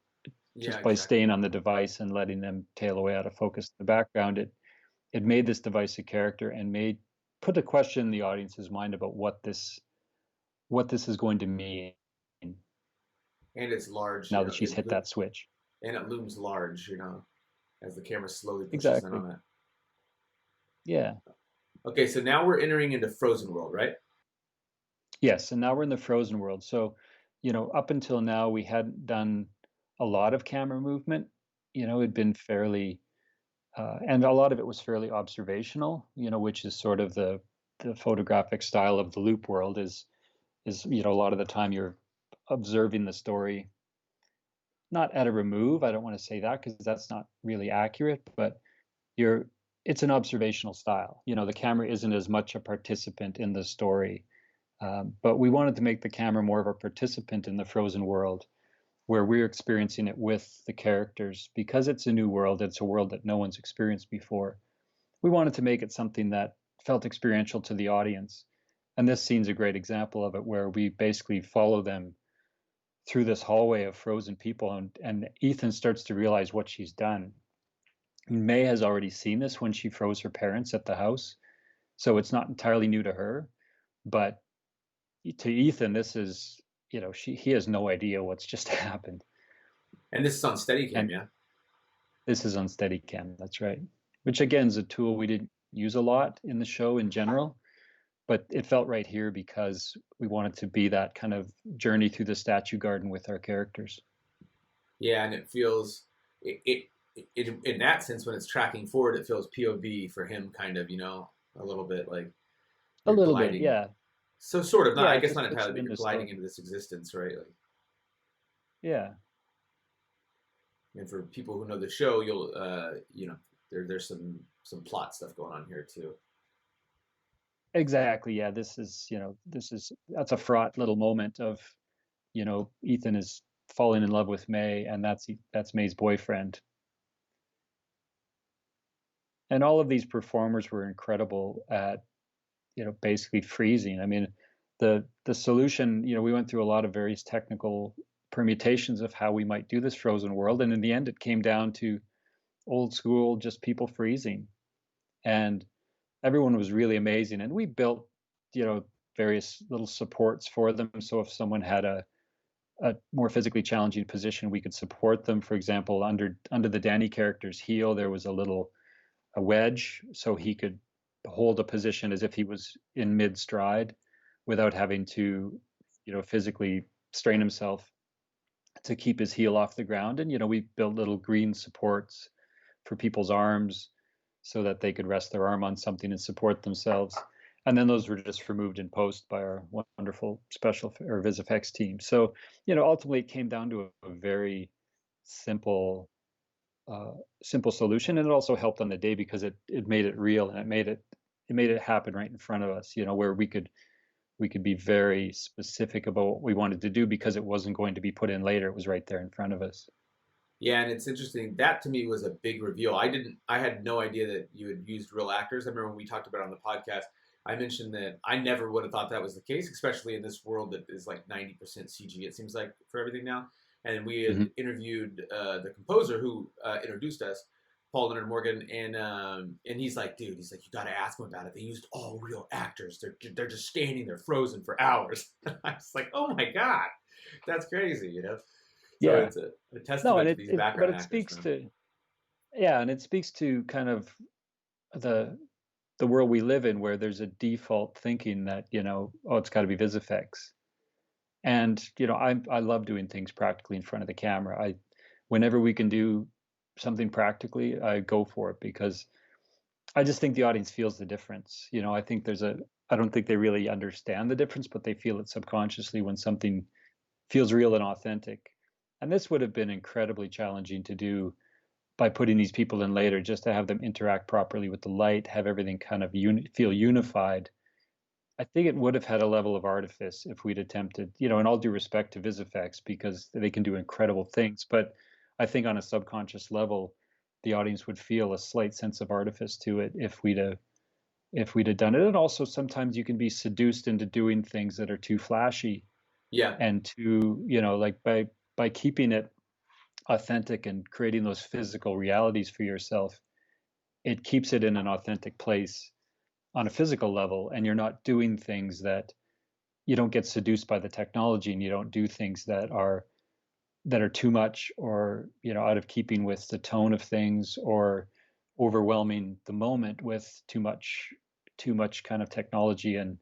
Speaker 1: yeah,
Speaker 2: just by
Speaker 1: exactly.
Speaker 2: staying on the device and letting them tail away out of focus in the background. It made this device a character and put a question in the audience's mind about what this is going to mean
Speaker 1: And it's large,
Speaker 2: now
Speaker 1: you
Speaker 2: that
Speaker 1: know,
Speaker 2: she's hit that switch.
Speaker 1: and it looms large, you know, as the camera slowly pushes in
Speaker 2: Exactly.
Speaker 1: on it.
Speaker 2: Yeah.
Speaker 1: Okay, so now we're entering into Frozen World, right?
Speaker 2: Yes. And now we're in the frozen world. So, you know, up until now, we hadn't done a lot of camera movement. You know, it'd been fairly, and a lot of it was fairly observational, you know, which is sort of the photographic style of the loop world is, you know, a lot of the time you're observing the story, not at a remove. I don't want to say that because that's not really accurate, but you're, it's an observational style. You know, the camera isn't as much a participant in the story. But we wanted to make the camera more of a participant in the frozen world where we're experiencing it with the characters. Because it's a new world, it's a world that no one's experienced before. We wanted to make it something that felt experiential to the audience. And this scene's a great example of it, where we basically follow them through this hallway of frozen people. And Ethan starts to realize what she's done. May has already seen this when she froze her parents at the house. So it's not entirely new to her. But to Ethan, this is, you know, he has no idea what's just happened.
Speaker 1: And this is on Steadicam,
Speaker 2: And
Speaker 1: yeah?
Speaker 2: this is on Steadicam, that's right. Which again is a tool we didn't use a lot in the show in general, but it felt right here because we wanted to be that kind of journey through the statue garden with our characters.
Speaker 1: Yeah, and it feels, in that sense, when it's tracking forward, it feels POV for him, kind of, you know, a little bit like
Speaker 2: A
Speaker 1: you're
Speaker 2: little bit,
Speaker 1: gliding.
Speaker 2: yeah.
Speaker 1: So sort of, not,
Speaker 2: Yeah,
Speaker 1: I
Speaker 2: it
Speaker 1: guess
Speaker 2: just
Speaker 1: not
Speaker 2: puts
Speaker 1: entirely,
Speaker 2: you
Speaker 1: but
Speaker 2: in
Speaker 1: you're
Speaker 2: the
Speaker 1: gliding
Speaker 2: story.
Speaker 1: into this existence, right? Like,
Speaker 2: Yeah.
Speaker 1: and for people who know the show, you'll, you know, there's some plot stuff going on here too.
Speaker 2: Exactly. Yeah. This is, you know, that's a fraught little moment of, you know, Ethan is falling in love with May, and that's May's boyfriend. And all of these performers were incredible at, you know, basically freezing. I mean, the solution, you know, we went through a lot of various technical permutations of how we might do this frozen world, and in the end, it came down to old school, just people freezing, and everyone was really amazing. And we built, you know, various little supports for them. So if someone had a more physically challenging position, we could support them. For example, under the Danny character's heel, there was a wedge, so he could hold a position as if he was in mid stride without having to, you know, physically strain himself to keep his heel off the ground. And, you know, we built little green supports for people's arms so that they could rest their arm on something and support themselves. And then those were just removed in post by our wonderful special or VisFX team. So, you know, ultimately it came down to a very simple simple solution, and it also helped on the day because it made it real, and it made it happen right in front of us, you know, where we could be very specific about what we wanted to do because it wasn't going to be put in later. It was right there in front of us.
Speaker 1: Yeah, and it's interesting. That to me was a big reveal. I had no idea that you had used real actors. I remember when we talked about it on the podcast, I mentioned that I never would have thought that was the case, especially in this world that is like 90% CG, it seems like, for everything now. And we
Speaker 2: Hmm.
Speaker 1: had interviewed the composer who introduced us, Paul Leonard Morgan, and he's like, dude, he's like, you got to ask him about it. They used all real actors. They're just standing there frozen for hours. I was like, oh my god, that's crazy, you know. So
Speaker 2: Yeah.
Speaker 1: it's a
Speaker 2: No, and
Speaker 1: testament to these
Speaker 2: but
Speaker 1: background
Speaker 2: it
Speaker 1: actors,
Speaker 2: speaks
Speaker 1: man.
Speaker 2: to, yeah, and it speaks to kind of the the world we live in, where there's a default thinking that, oh, it's got to be vis effects. And I love doing things practically in front of the camera. Whenever we can do something practically, I go for it, because I just think the audience feels the difference. I think I don't think they really understand the difference, but they feel it subconsciously when something feels real and authentic. And this would have been incredibly challenging to do by putting these people in later, just to have them interact properly with the light, have everything kind of feel unified. I think it would have had a level of artifice if we'd attempted, in all due respect to VisFX, because they can do incredible things. But I think on a subconscious level, the audience would feel a slight sense of artifice to it if we'd have done it. And also sometimes you can be seduced into doing things that are too flashy,
Speaker 1: Yeah,
Speaker 2: and too, like by keeping it authentic and creating those physical realities for yourself, it keeps it in an authentic place on a physical level, and you're not doing things that you don't get seduced by the technology, and you don't do things that are too much, or out of keeping with the tone of things, or overwhelming the moment with too much kind of technology and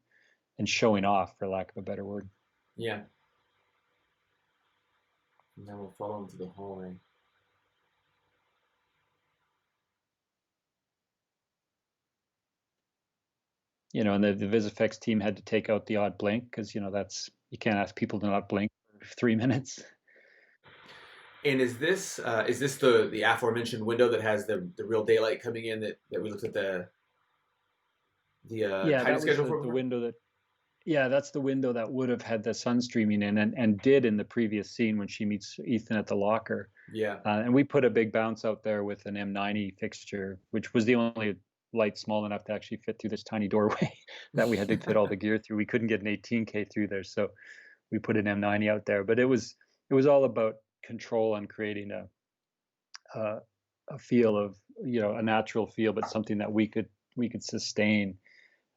Speaker 2: showing off, for lack of a better word.
Speaker 1: yeah. Now we'll follow him to the hallway.
Speaker 2: And the VisFX team had to take out the odd blink, because that's, you can't ask people to not blink for 3 minutes.
Speaker 1: And is this the aforementioned window that has the real daylight coming in that we looked at the
Speaker 2: Yeah,
Speaker 1: timing
Speaker 2: that was
Speaker 1: schedule
Speaker 2: the
Speaker 1: for
Speaker 2: the
Speaker 1: before?
Speaker 2: window that yeah, that's the window that would have had the sun streaming in, and did in the previous scene when she meets Ethan at the locker.
Speaker 1: Yeah,
Speaker 2: And we put a big bounce out there with an M90 fixture, which was the only light small enough to actually fit through this tiny doorway that we had to fit all the gear through. We couldn't get an 18K through there, so we put an M90 out there. But it was all about control and creating a a feel of, a natural feel, but something that we could sustain.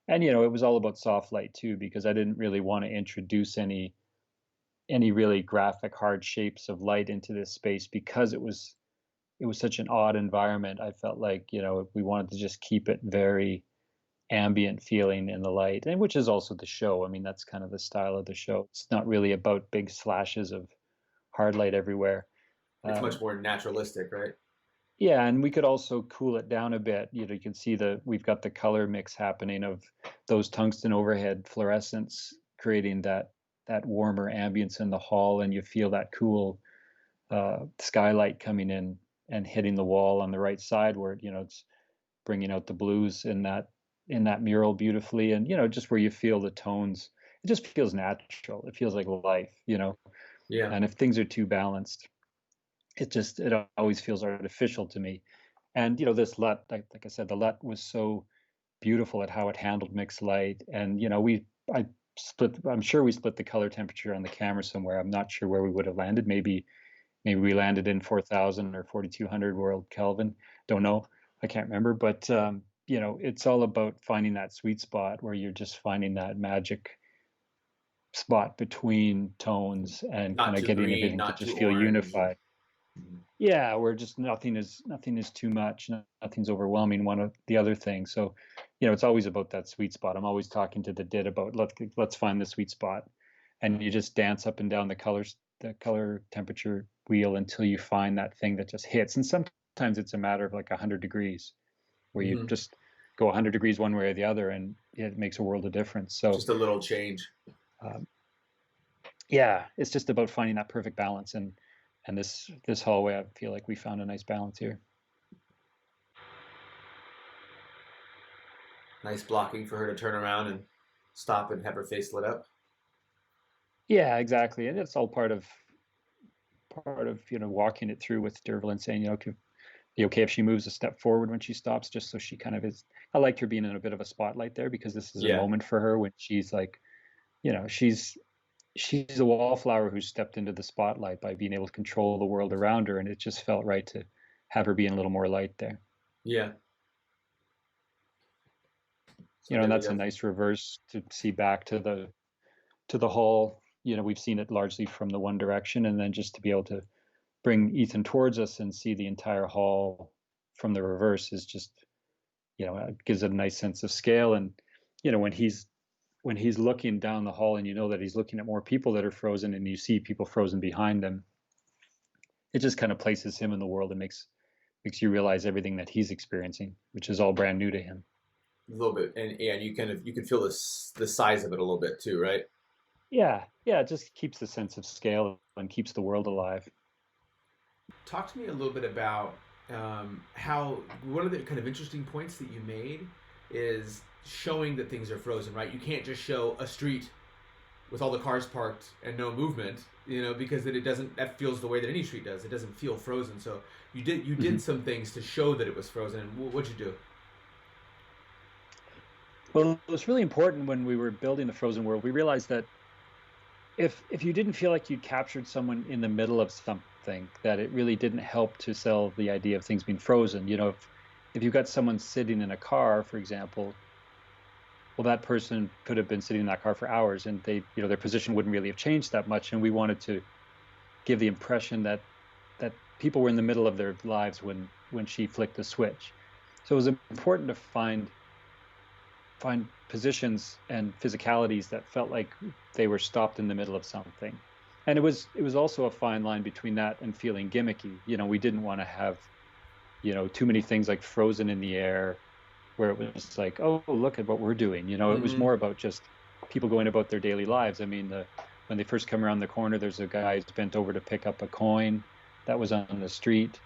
Speaker 2: And it was all about soft light too, because I didn't really want to introduce any really graphic hard shapes of light into this space, because it was such an odd environment. I felt like, we wanted to just keep it very ambient feeling in the light, and which is also the show. I mean, that's kind of the style of the show. It's not really about big slashes of hard light everywhere.
Speaker 1: it's
Speaker 2: Um,
Speaker 1: much more naturalistic, right?
Speaker 2: yeah, and we could also cool it down a bit. You can see we've got the color mix happening of those tungsten overhead fluorescents, creating that warmer ambience in the hall, and you feel that cool skylight coming in and hitting the wall on the right side, where it's bringing out the blues in that mural beautifully, and just where you feel the tones. It just feels natural. It feels like life.
Speaker 1: Yeah,
Speaker 2: And if things are too balanced, it always feels artificial to me. And this LUT, like I said, the LUT was so beautiful at how it handled mixed light. And I'm sure we split the color temperature on the camera somewhere. I'm not sure where we would have landed. Maybe we landed in 4,000 or 4,200 world Kelvin. Don't know. I can't remember. But it's all about finding that sweet spot where you're just finding that magic spot between tones, and
Speaker 1: not
Speaker 2: kind of
Speaker 1: too
Speaker 2: getting
Speaker 1: green,
Speaker 2: everything to
Speaker 1: not
Speaker 2: just
Speaker 1: too
Speaker 2: feel
Speaker 1: orange.
Speaker 2: unified. Yeah, where just nothing is too much, nothing's overwhelming one of the other thing. So, it's always about that sweet spot. I'm always talking to the DID about, let's find the sweet spot, and you just dance up and down the color temperature wheel until you find that thing that just hits. And sometimes it's a matter of like 100 degrees, where you
Speaker 1: Hmm.
Speaker 2: just go 100 degrees one way or the other, and it makes a world of difference. So,
Speaker 1: Just a little change.
Speaker 2: um, yeah, it's just about finding that perfect balance, and this hallway, I feel like we found a nice balance here.
Speaker 1: Nice blocking for her to turn around and stop and have her face lit up.
Speaker 2: Yeah, exactly. And it's all part of part of, walking it through with Derville and saying, could be okay if she moves a step forward when she stops, just so she kind of is. I liked her being in a bit of a spotlight there, because this is a moment for her when she's like, she's a wallflower who stepped into the spotlight by being able to control the world around her, and it just felt right to have her be in a little more light there.
Speaker 1: Yeah.
Speaker 2: And that's a nice reverse to see back to the hall. We've seen it largely from the one direction, and then just to be able to bring Ethan towards us and see the entire hall from the reverse is just, it gives it a nice sense of scale. And, when he's looking down the hall and that he's looking at more people that are frozen, and you see people frozen behind them, it just kind of places him in the world and makes you realize everything that he's experiencing, which is all brand new to him.
Speaker 1: A little bit, and you can feel the size of it a little bit too, right?
Speaker 2: Yeah, it just keeps the sense of scale and keeps the world alive.
Speaker 1: Talk to me a little bit about how one of the kind of interesting points that you made is showing that things are frozen, right? You can't just show a street with all the cars parked and no movement, because then that feels the way that any street does. It doesn't feel frozen. So you did some things to show that it was frozen. And what'd you do?
Speaker 2: Well, it was really important when we were building the frozen world. We realized that if you didn't feel like you'd captured someone in the middle of something, that it really didn't help to sell the idea of things being frozen. If you've got someone sitting in a car, for example, well, that person could have been sitting in that car for hours, and they, their position wouldn't really have changed that much. And we wanted to give the impression that people were in the middle of their lives when she flicked the switch. So it was important to find positions and physicalities that felt like they were stopped in the middle of something. And it was also a fine line between that and feeling gimmicky. We didn't want to have, too many things like frozen in the air, where it was like, oh, look at what we're doing. It was more about just people going about their daily lives. I mean, when they first come around the corner, there's a guy who's bent over to pick up a coin that was on the street,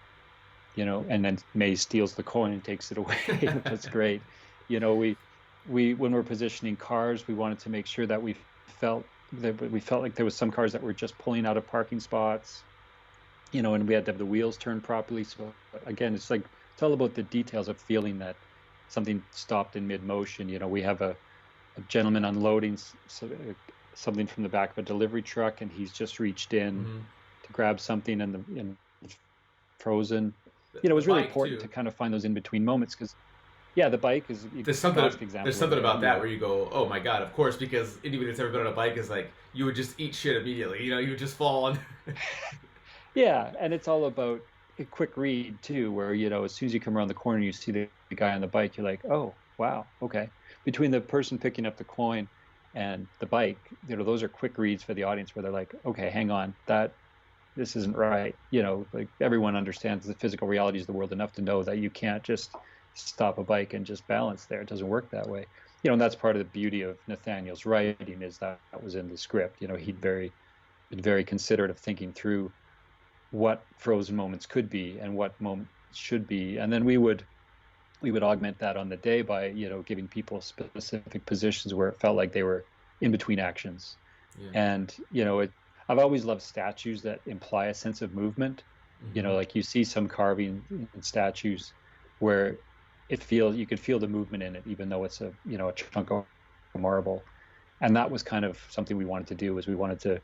Speaker 2: and then May steals the coin and takes it away. That's great. We when we're positioning cars, we wanted to make sure that we felt like there was some cars that were just pulling out of parking spots, and we had to have the wheels turned properly. So again, it's all about the details of feeling that something stopped in mid-motion. We have a gentleman unloading something from the back of a delivery truck, and he's just reached in to grab something, and frozen. It was really important to kind of find those in-between moments, because the bike is
Speaker 1: there's something about that where you go, oh my god, of course, because anybody that's ever been on a bike is like, you would just eat shit immediately. You would just fall on.
Speaker 2: Yeah, and it's all about a quick read too, where as soon as you come around the corner, you see the guy on the bike, you're like, oh wow, okay. Between the person picking up the coin and the bike, those are quick reads for the audience, where they're like, okay, hang on, this isn't right. Like everyone understands the physical realities of the world enough to know that you can't just stop a bike and just balance there. It doesn't work that way. And that's part of the beauty of Nathaniel's writing, is that was in the script. He'd been very considerate of thinking through what frozen moments could be and what moments should be, and then we would augment that on the day by giving people specific positions where it felt like they were in between actions. And I've always loved statues that imply a sense of movement. Like you see some carving in statues where you could feel the movement in it, even though it's a chunk of marble. And that was kind of something we wanted to do, was we wanted to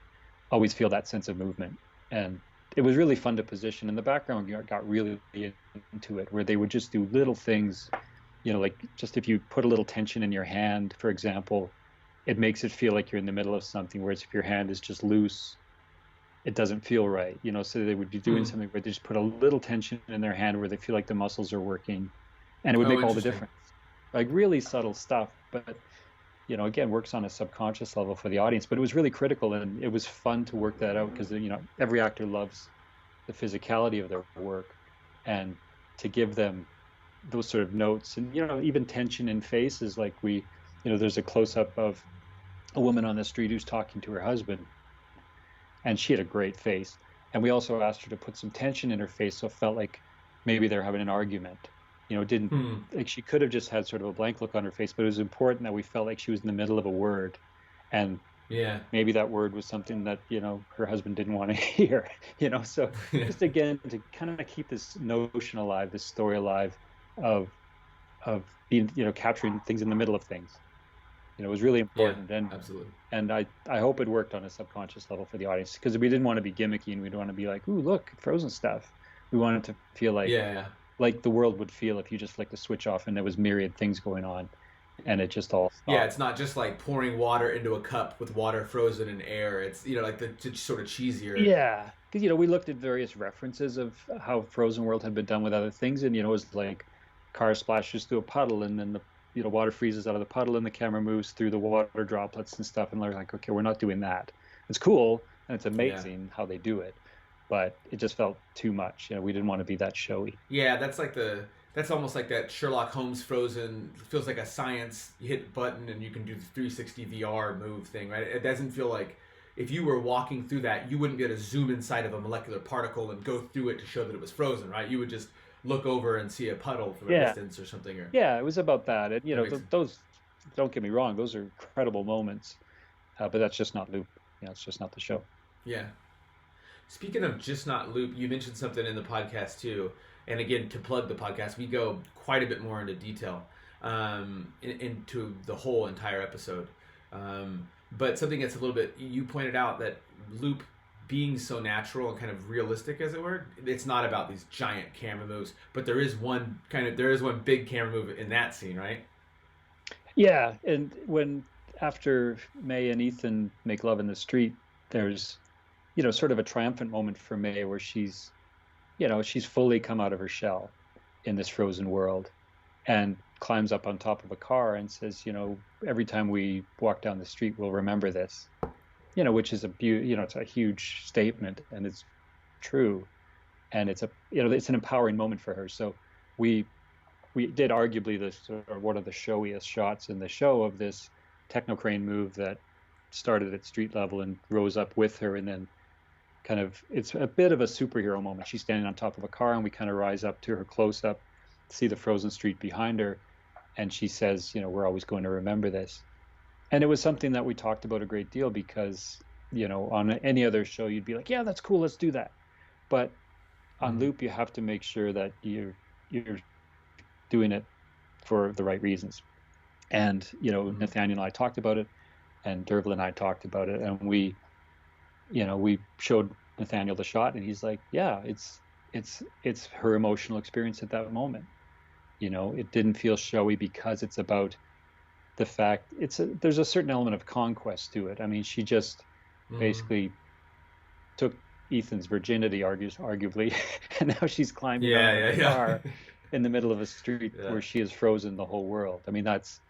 Speaker 2: always feel that sense of movement. And it was really fun to position, and the background got really into it, where they would just do little things, like just if you put a little tension in your hand, for example, it makes it feel like you're in the middle of something, whereas if your hand is just loose, it doesn't feel right. So they would be doing something where they just put a little tension in their hand where they feel like the muscles are working, and it would make all the difference. Like really subtle stuff, but again, works on a subconscious level for the audience. But it was really critical, and it was fun to work that out, because every actor loves the physicality of their work, and to give them those sort of notes, and even tension in faces. Like there's a close-up of a woman on the street who's talking to her husband, and she had a great face, and we also asked her to put some tension in her face, so it felt like maybe they're having an argument. Like she could have just had sort of a blank look on her face, but it was important that we felt like she was in the middle of a word, and
Speaker 1: Yeah.
Speaker 2: maybe that word was something that, her husband didn't want to hear, so just again to kind of keep this notion alive, this story alive of being, capturing things in the middle of things, was really
Speaker 1: Yeah,
Speaker 2: important. And
Speaker 1: absolutely.
Speaker 2: I hope it worked on a subconscious level for the audience, because we didn't want to be gimmicky and we didn't want to be like, ooh, look, Frozen stuff. We wanted to feel
Speaker 1: Yeah, yeah.
Speaker 2: like the world would feel if you just flicked the switch off and there was myriad things going on and it just all
Speaker 1: Yeah,
Speaker 2: stopped.
Speaker 1: it's not just like pouring water into a cup with water frozen in air. It's, like the sort of cheesier.
Speaker 2: Yeah, because we looked at various references of how Frozen World had been done with other things, and it was like car splashes through a puddle, and then the water freezes out of the puddle, and the camera moves through the water droplets and stuff, and they're like, okay, we're not doing that. It's cool and it's
Speaker 1: Yeah.
Speaker 2: amazing how they do it, but it just felt too much. We didn't want to be that showy.
Speaker 1: Yeah, that's almost like that Sherlock Holmes Frozen. It feels like a science. You hit a button and you can do the 360 VR move thing, right? It doesn't feel like if you were walking through that, you wouldn't be able to zoom inside of a molecular particle and go through it to show that it was frozen, right? You would just look over and see a puddle from a
Speaker 2: Yeah,
Speaker 1: distance or something. Or
Speaker 2: yeah, it was about that. And
Speaker 1: that makes
Speaker 2: those, don't get me wrong, those are incredible moments, but that's just not Loop. It's just not the show.
Speaker 1: yeah. Speaking of just not loop, you mentioned something in the podcast too. And again, to plug the podcast, we go quite a bit more into detail into the whole entire episode. But something that's a little bit, you pointed out that loop being so natural and kind of realistic, as it were, it's not about these giant camera moves, but there is one big camera move in that scene, right?
Speaker 2: Yeah, and after May and Ethan make love in the street, there's sort of a triumphant moment for May where she's fully come out of her shell in this frozen world and climbs up on top of a car and says, every time we walk down the street, we'll remember this, which is it's a huge statement, and it's true. And it's it's an empowering moment for her. So we did arguably one of the showiest shots in the show of this techno crane move that started at street level and rose up with her, and then kind of, it's a bit of a superhero moment. She's standing on top of a car and we kind of rise up to her close up, see the frozen street behind her, and she says, we're always going to remember this. And it was something that we talked about a great deal because, on any other show you'd be like, yeah, that's cool, let's do that. But on Loop, you have to make sure that you're doing it for the right reasons. And Nathaniel and I talked about it, and Dervla and I talked about it, and we showed Nathaniel the shot, and he's like, yeah, it's her emotional experience at that moment. It didn't feel showy because it's about the fact there's a certain element of conquest to it. I mean, she just basically took Ethan's virginity, arguably, and now she's climbing on a car in the middle of a street where she has frozen the whole world. I mean, that's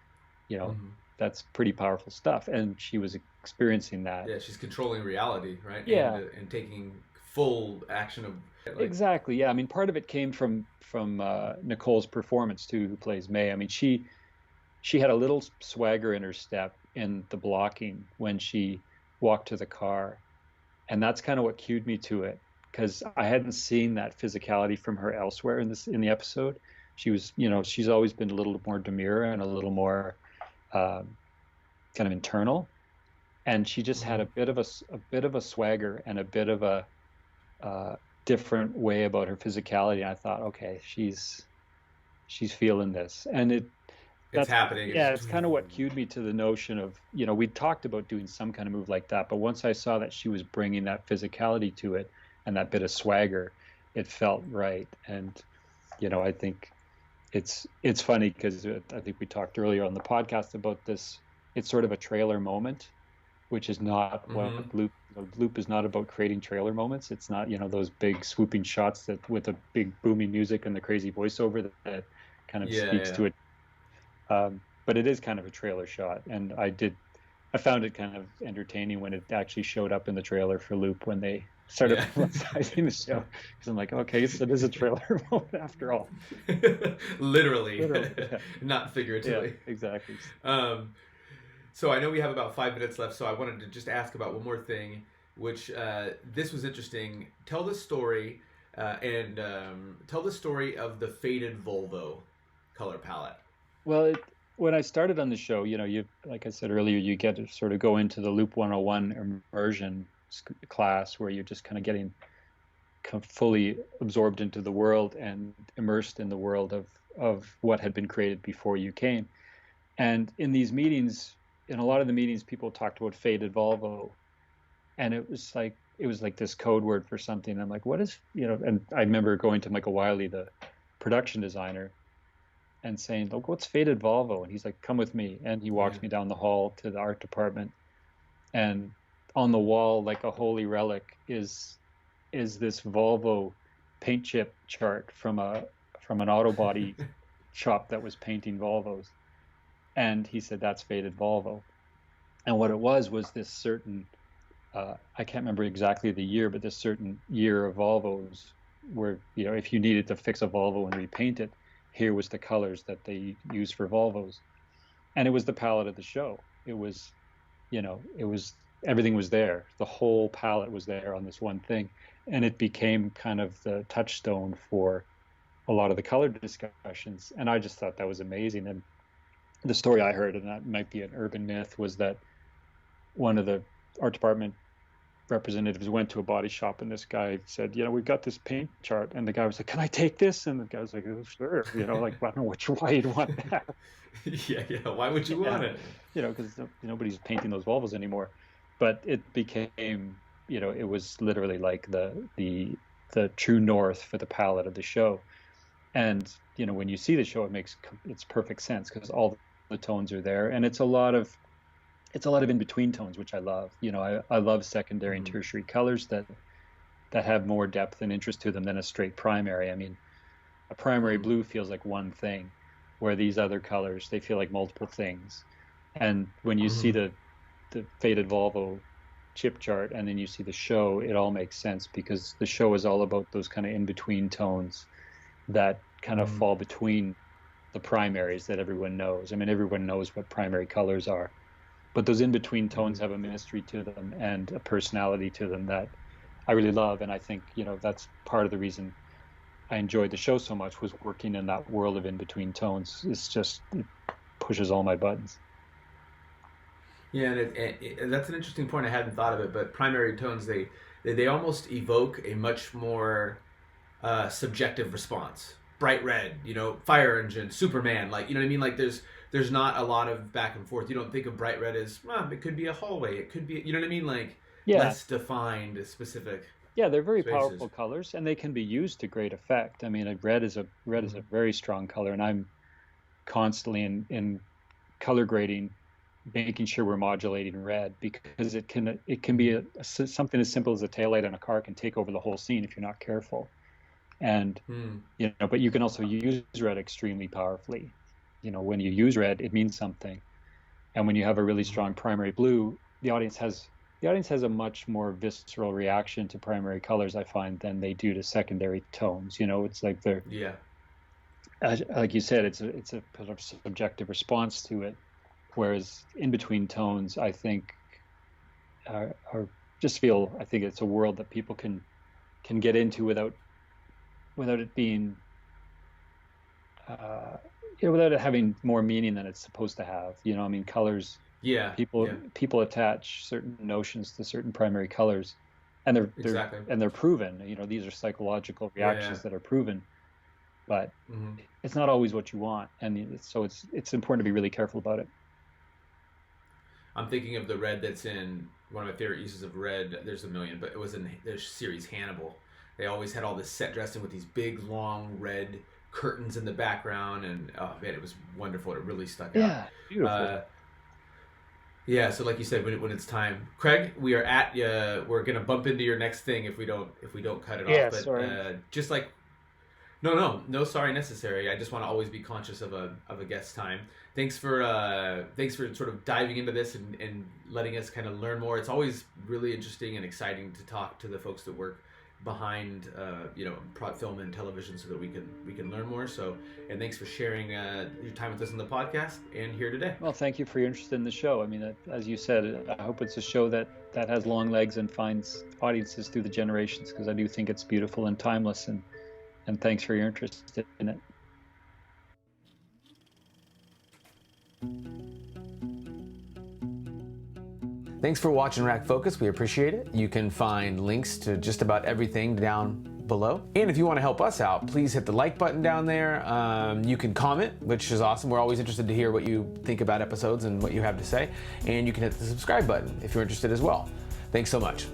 Speaker 2: that's pretty powerful stuff, and she was experiencing that.
Speaker 1: Yeah, she's controlling reality, right?
Speaker 2: Yeah,
Speaker 1: and taking full action of
Speaker 2: exactly. Yeah, I mean, part of it came from Nicole's performance too, who plays May. I mean, she had a little swagger in her step in the blocking when she walked to the car, and that's kind of what cued me to it, because I hadn't seen that physicality from her elsewhere in the episode. She was, she's always been a little more demure and a little more kind of internal, and she just had a bit of a swagger and a bit of a different way about her physicality. And I thought, okay, she's feeling this, and
Speaker 1: it's happening.
Speaker 2: Yeah, it's kind of what cued me to the notion of, we talked about doing some kind of move like that, but once I saw that she was bringing that physicality to it and that bit of swagger, it felt right. And I think it's funny because I think we talked earlier on the podcast about this. It's sort of a trailer moment, which is not what Loop is not about creating trailer moments. It's not, those big swooping shots that with a big booming music and the crazy voiceover that kind of speaks to it. But it is kind of a trailer shot, and I found it kind of entertaining when it actually showed up in the trailer for Loop when they started publicizing the show, because I'm like, okay, so it is a trailer moment after all.
Speaker 1: Literally. Not figuratively.
Speaker 2: Yeah, exactly.
Speaker 1: So I know we have about 5 minutes left, so I wanted to just ask about one more thing, which this was interesting. Tell the story tell the story of the faded Volvo color palette.
Speaker 2: Well, when I started on the show, you, like I said earlier, you get to sort of go into the Loop 101 immersion class where you're just kind of getting fully absorbed into the world and immersed in the world of what had been created before you came. And in these meetings, in a lot of the meetings, people talked about faded Volvo, and it was like this code word for something. I'm like, what is, and I remember going to Michael Wiley, the production designer, and saying, look, what's faded Volvo? And he's like, come with me. And he walks me down the hall to the art department. And on the wall, like a holy relic, is this Volvo paint chip chart from an auto body shop that was painting Volvos. And he said, that's faded Volvo. And what it was this certain, I can't remember exactly the year, but this certain year of Volvos where, if you needed to fix a Volvo and repaint it, here was the colors that they used for Volvos. And it was the palette of the show. It was, everything was there. The whole palette was there on this one thing. And it became kind of the touchstone for a lot of the color discussions. And I just thought that was amazing. And the story I heard, and that might be an urban myth, was that one of the art department representatives went to a body shop and this guy said, we've got this paint chart. And the guy was like, can I take this? And the guy was like, oh, sure. Like, I don't know why you'd want that.
Speaker 1: Yeah. Why would you want it?
Speaker 2: Because nobody's painting those Volvos anymore. But it became, it was literally like the true north for the palette of the show. And, when you see the show, it's perfect sense because all the tones are there. And it's a lot of in-between tones, which I love. I love secondary and tertiary colors that have more depth and interest to them than a straight primary. I mean, a primary blue feels like one thing, where these other colors, they feel like multiple things. And when you see the faded Volvo chip chart and then you see the show, it all makes sense because the show is all about those kind of in-between tones that kind of fall between the primaries that everyone knows. I mean, everyone knows what primary colors are. But those in-between tones have a mystery to them and a personality to them that I really love. And I think, that's part of the reason I enjoyed the show so much, was working in that world of in-between tones. It pushes all my buttons.
Speaker 1: Yeah, and that's an interesting point. I hadn't thought of it, but primary tones, they almost evoke a much more subjective response. Bright red, fire engine, Superman, like, you know what I mean? Like there's not a lot of back and forth. You don't think of bright red as, it could be a hallway. It could be, you know what I mean? Like less defined, specific.
Speaker 2: Yeah, they're very
Speaker 1: spaces.
Speaker 2: powerful colors, and they can be used to great effect. I mean, red is a very strong color, and I'm constantly in color grading, making sure we're modulating red because it can be something as simple as a taillight on a car can take over the whole scene if you're not careful. And but you can also use red extremely powerfully. When you use red, it means something. And when you have a really strong primary blue, the audience has a much more visceral reaction to primary colors, I find, than they do to secondary tones. It's like they're like you said, it's a kind of subjective response to it. Whereas in between tones, I think are just feel. I think it's a world that people can get into without it being. Without it having more meaning than it's supposed to have. I mean, colors.
Speaker 1: Yeah.
Speaker 2: People attach certain notions to certain primary colors, and they're proven. These are psychological reactions that are proven, but it's not always what you want, and so it's important to be really careful about it.
Speaker 1: I'm thinking of the red that's in one of my favorite uses of red. There's a million, but it was in the series Hannibal. They always had all this set dressing with these big, long red curtains in the background, and oh man, it was wonderful. It really stuck out.
Speaker 2: Yeah, beautiful.
Speaker 1: Yeah, so like you said, when it's time, Craig, we are at we're gonna bump into your next thing if we don't cut it off. But
Speaker 2: sorry.
Speaker 1: Just like no sorry necessary. I just want to always be conscious of a guest time. Thanks for sort of diving into this and letting us kind of learn more. It's always really interesting and exciting to talk to the folks that work behind film and television so that we can learn more. So, and thanks for sharing your time with us on the podcast and here today.
Speaker 2: Well, thank you for your interest in the show. I mean, as you said, I hope it's a show that has long legs and finds audiences through the generations, because I do think it's beautiful and timeless, and thanks for your interest in it.
Speaker 1: Thanks for watching RackFocus. We appreciate it. You can find links to just about everything down below. And if you want to help us out, please hit the like button down there. You can comment, which is awesome. We're always interested to hear what you think about episodes and what you have to say. And you can hit the subscribe button if you're interested as well. Thanks so much.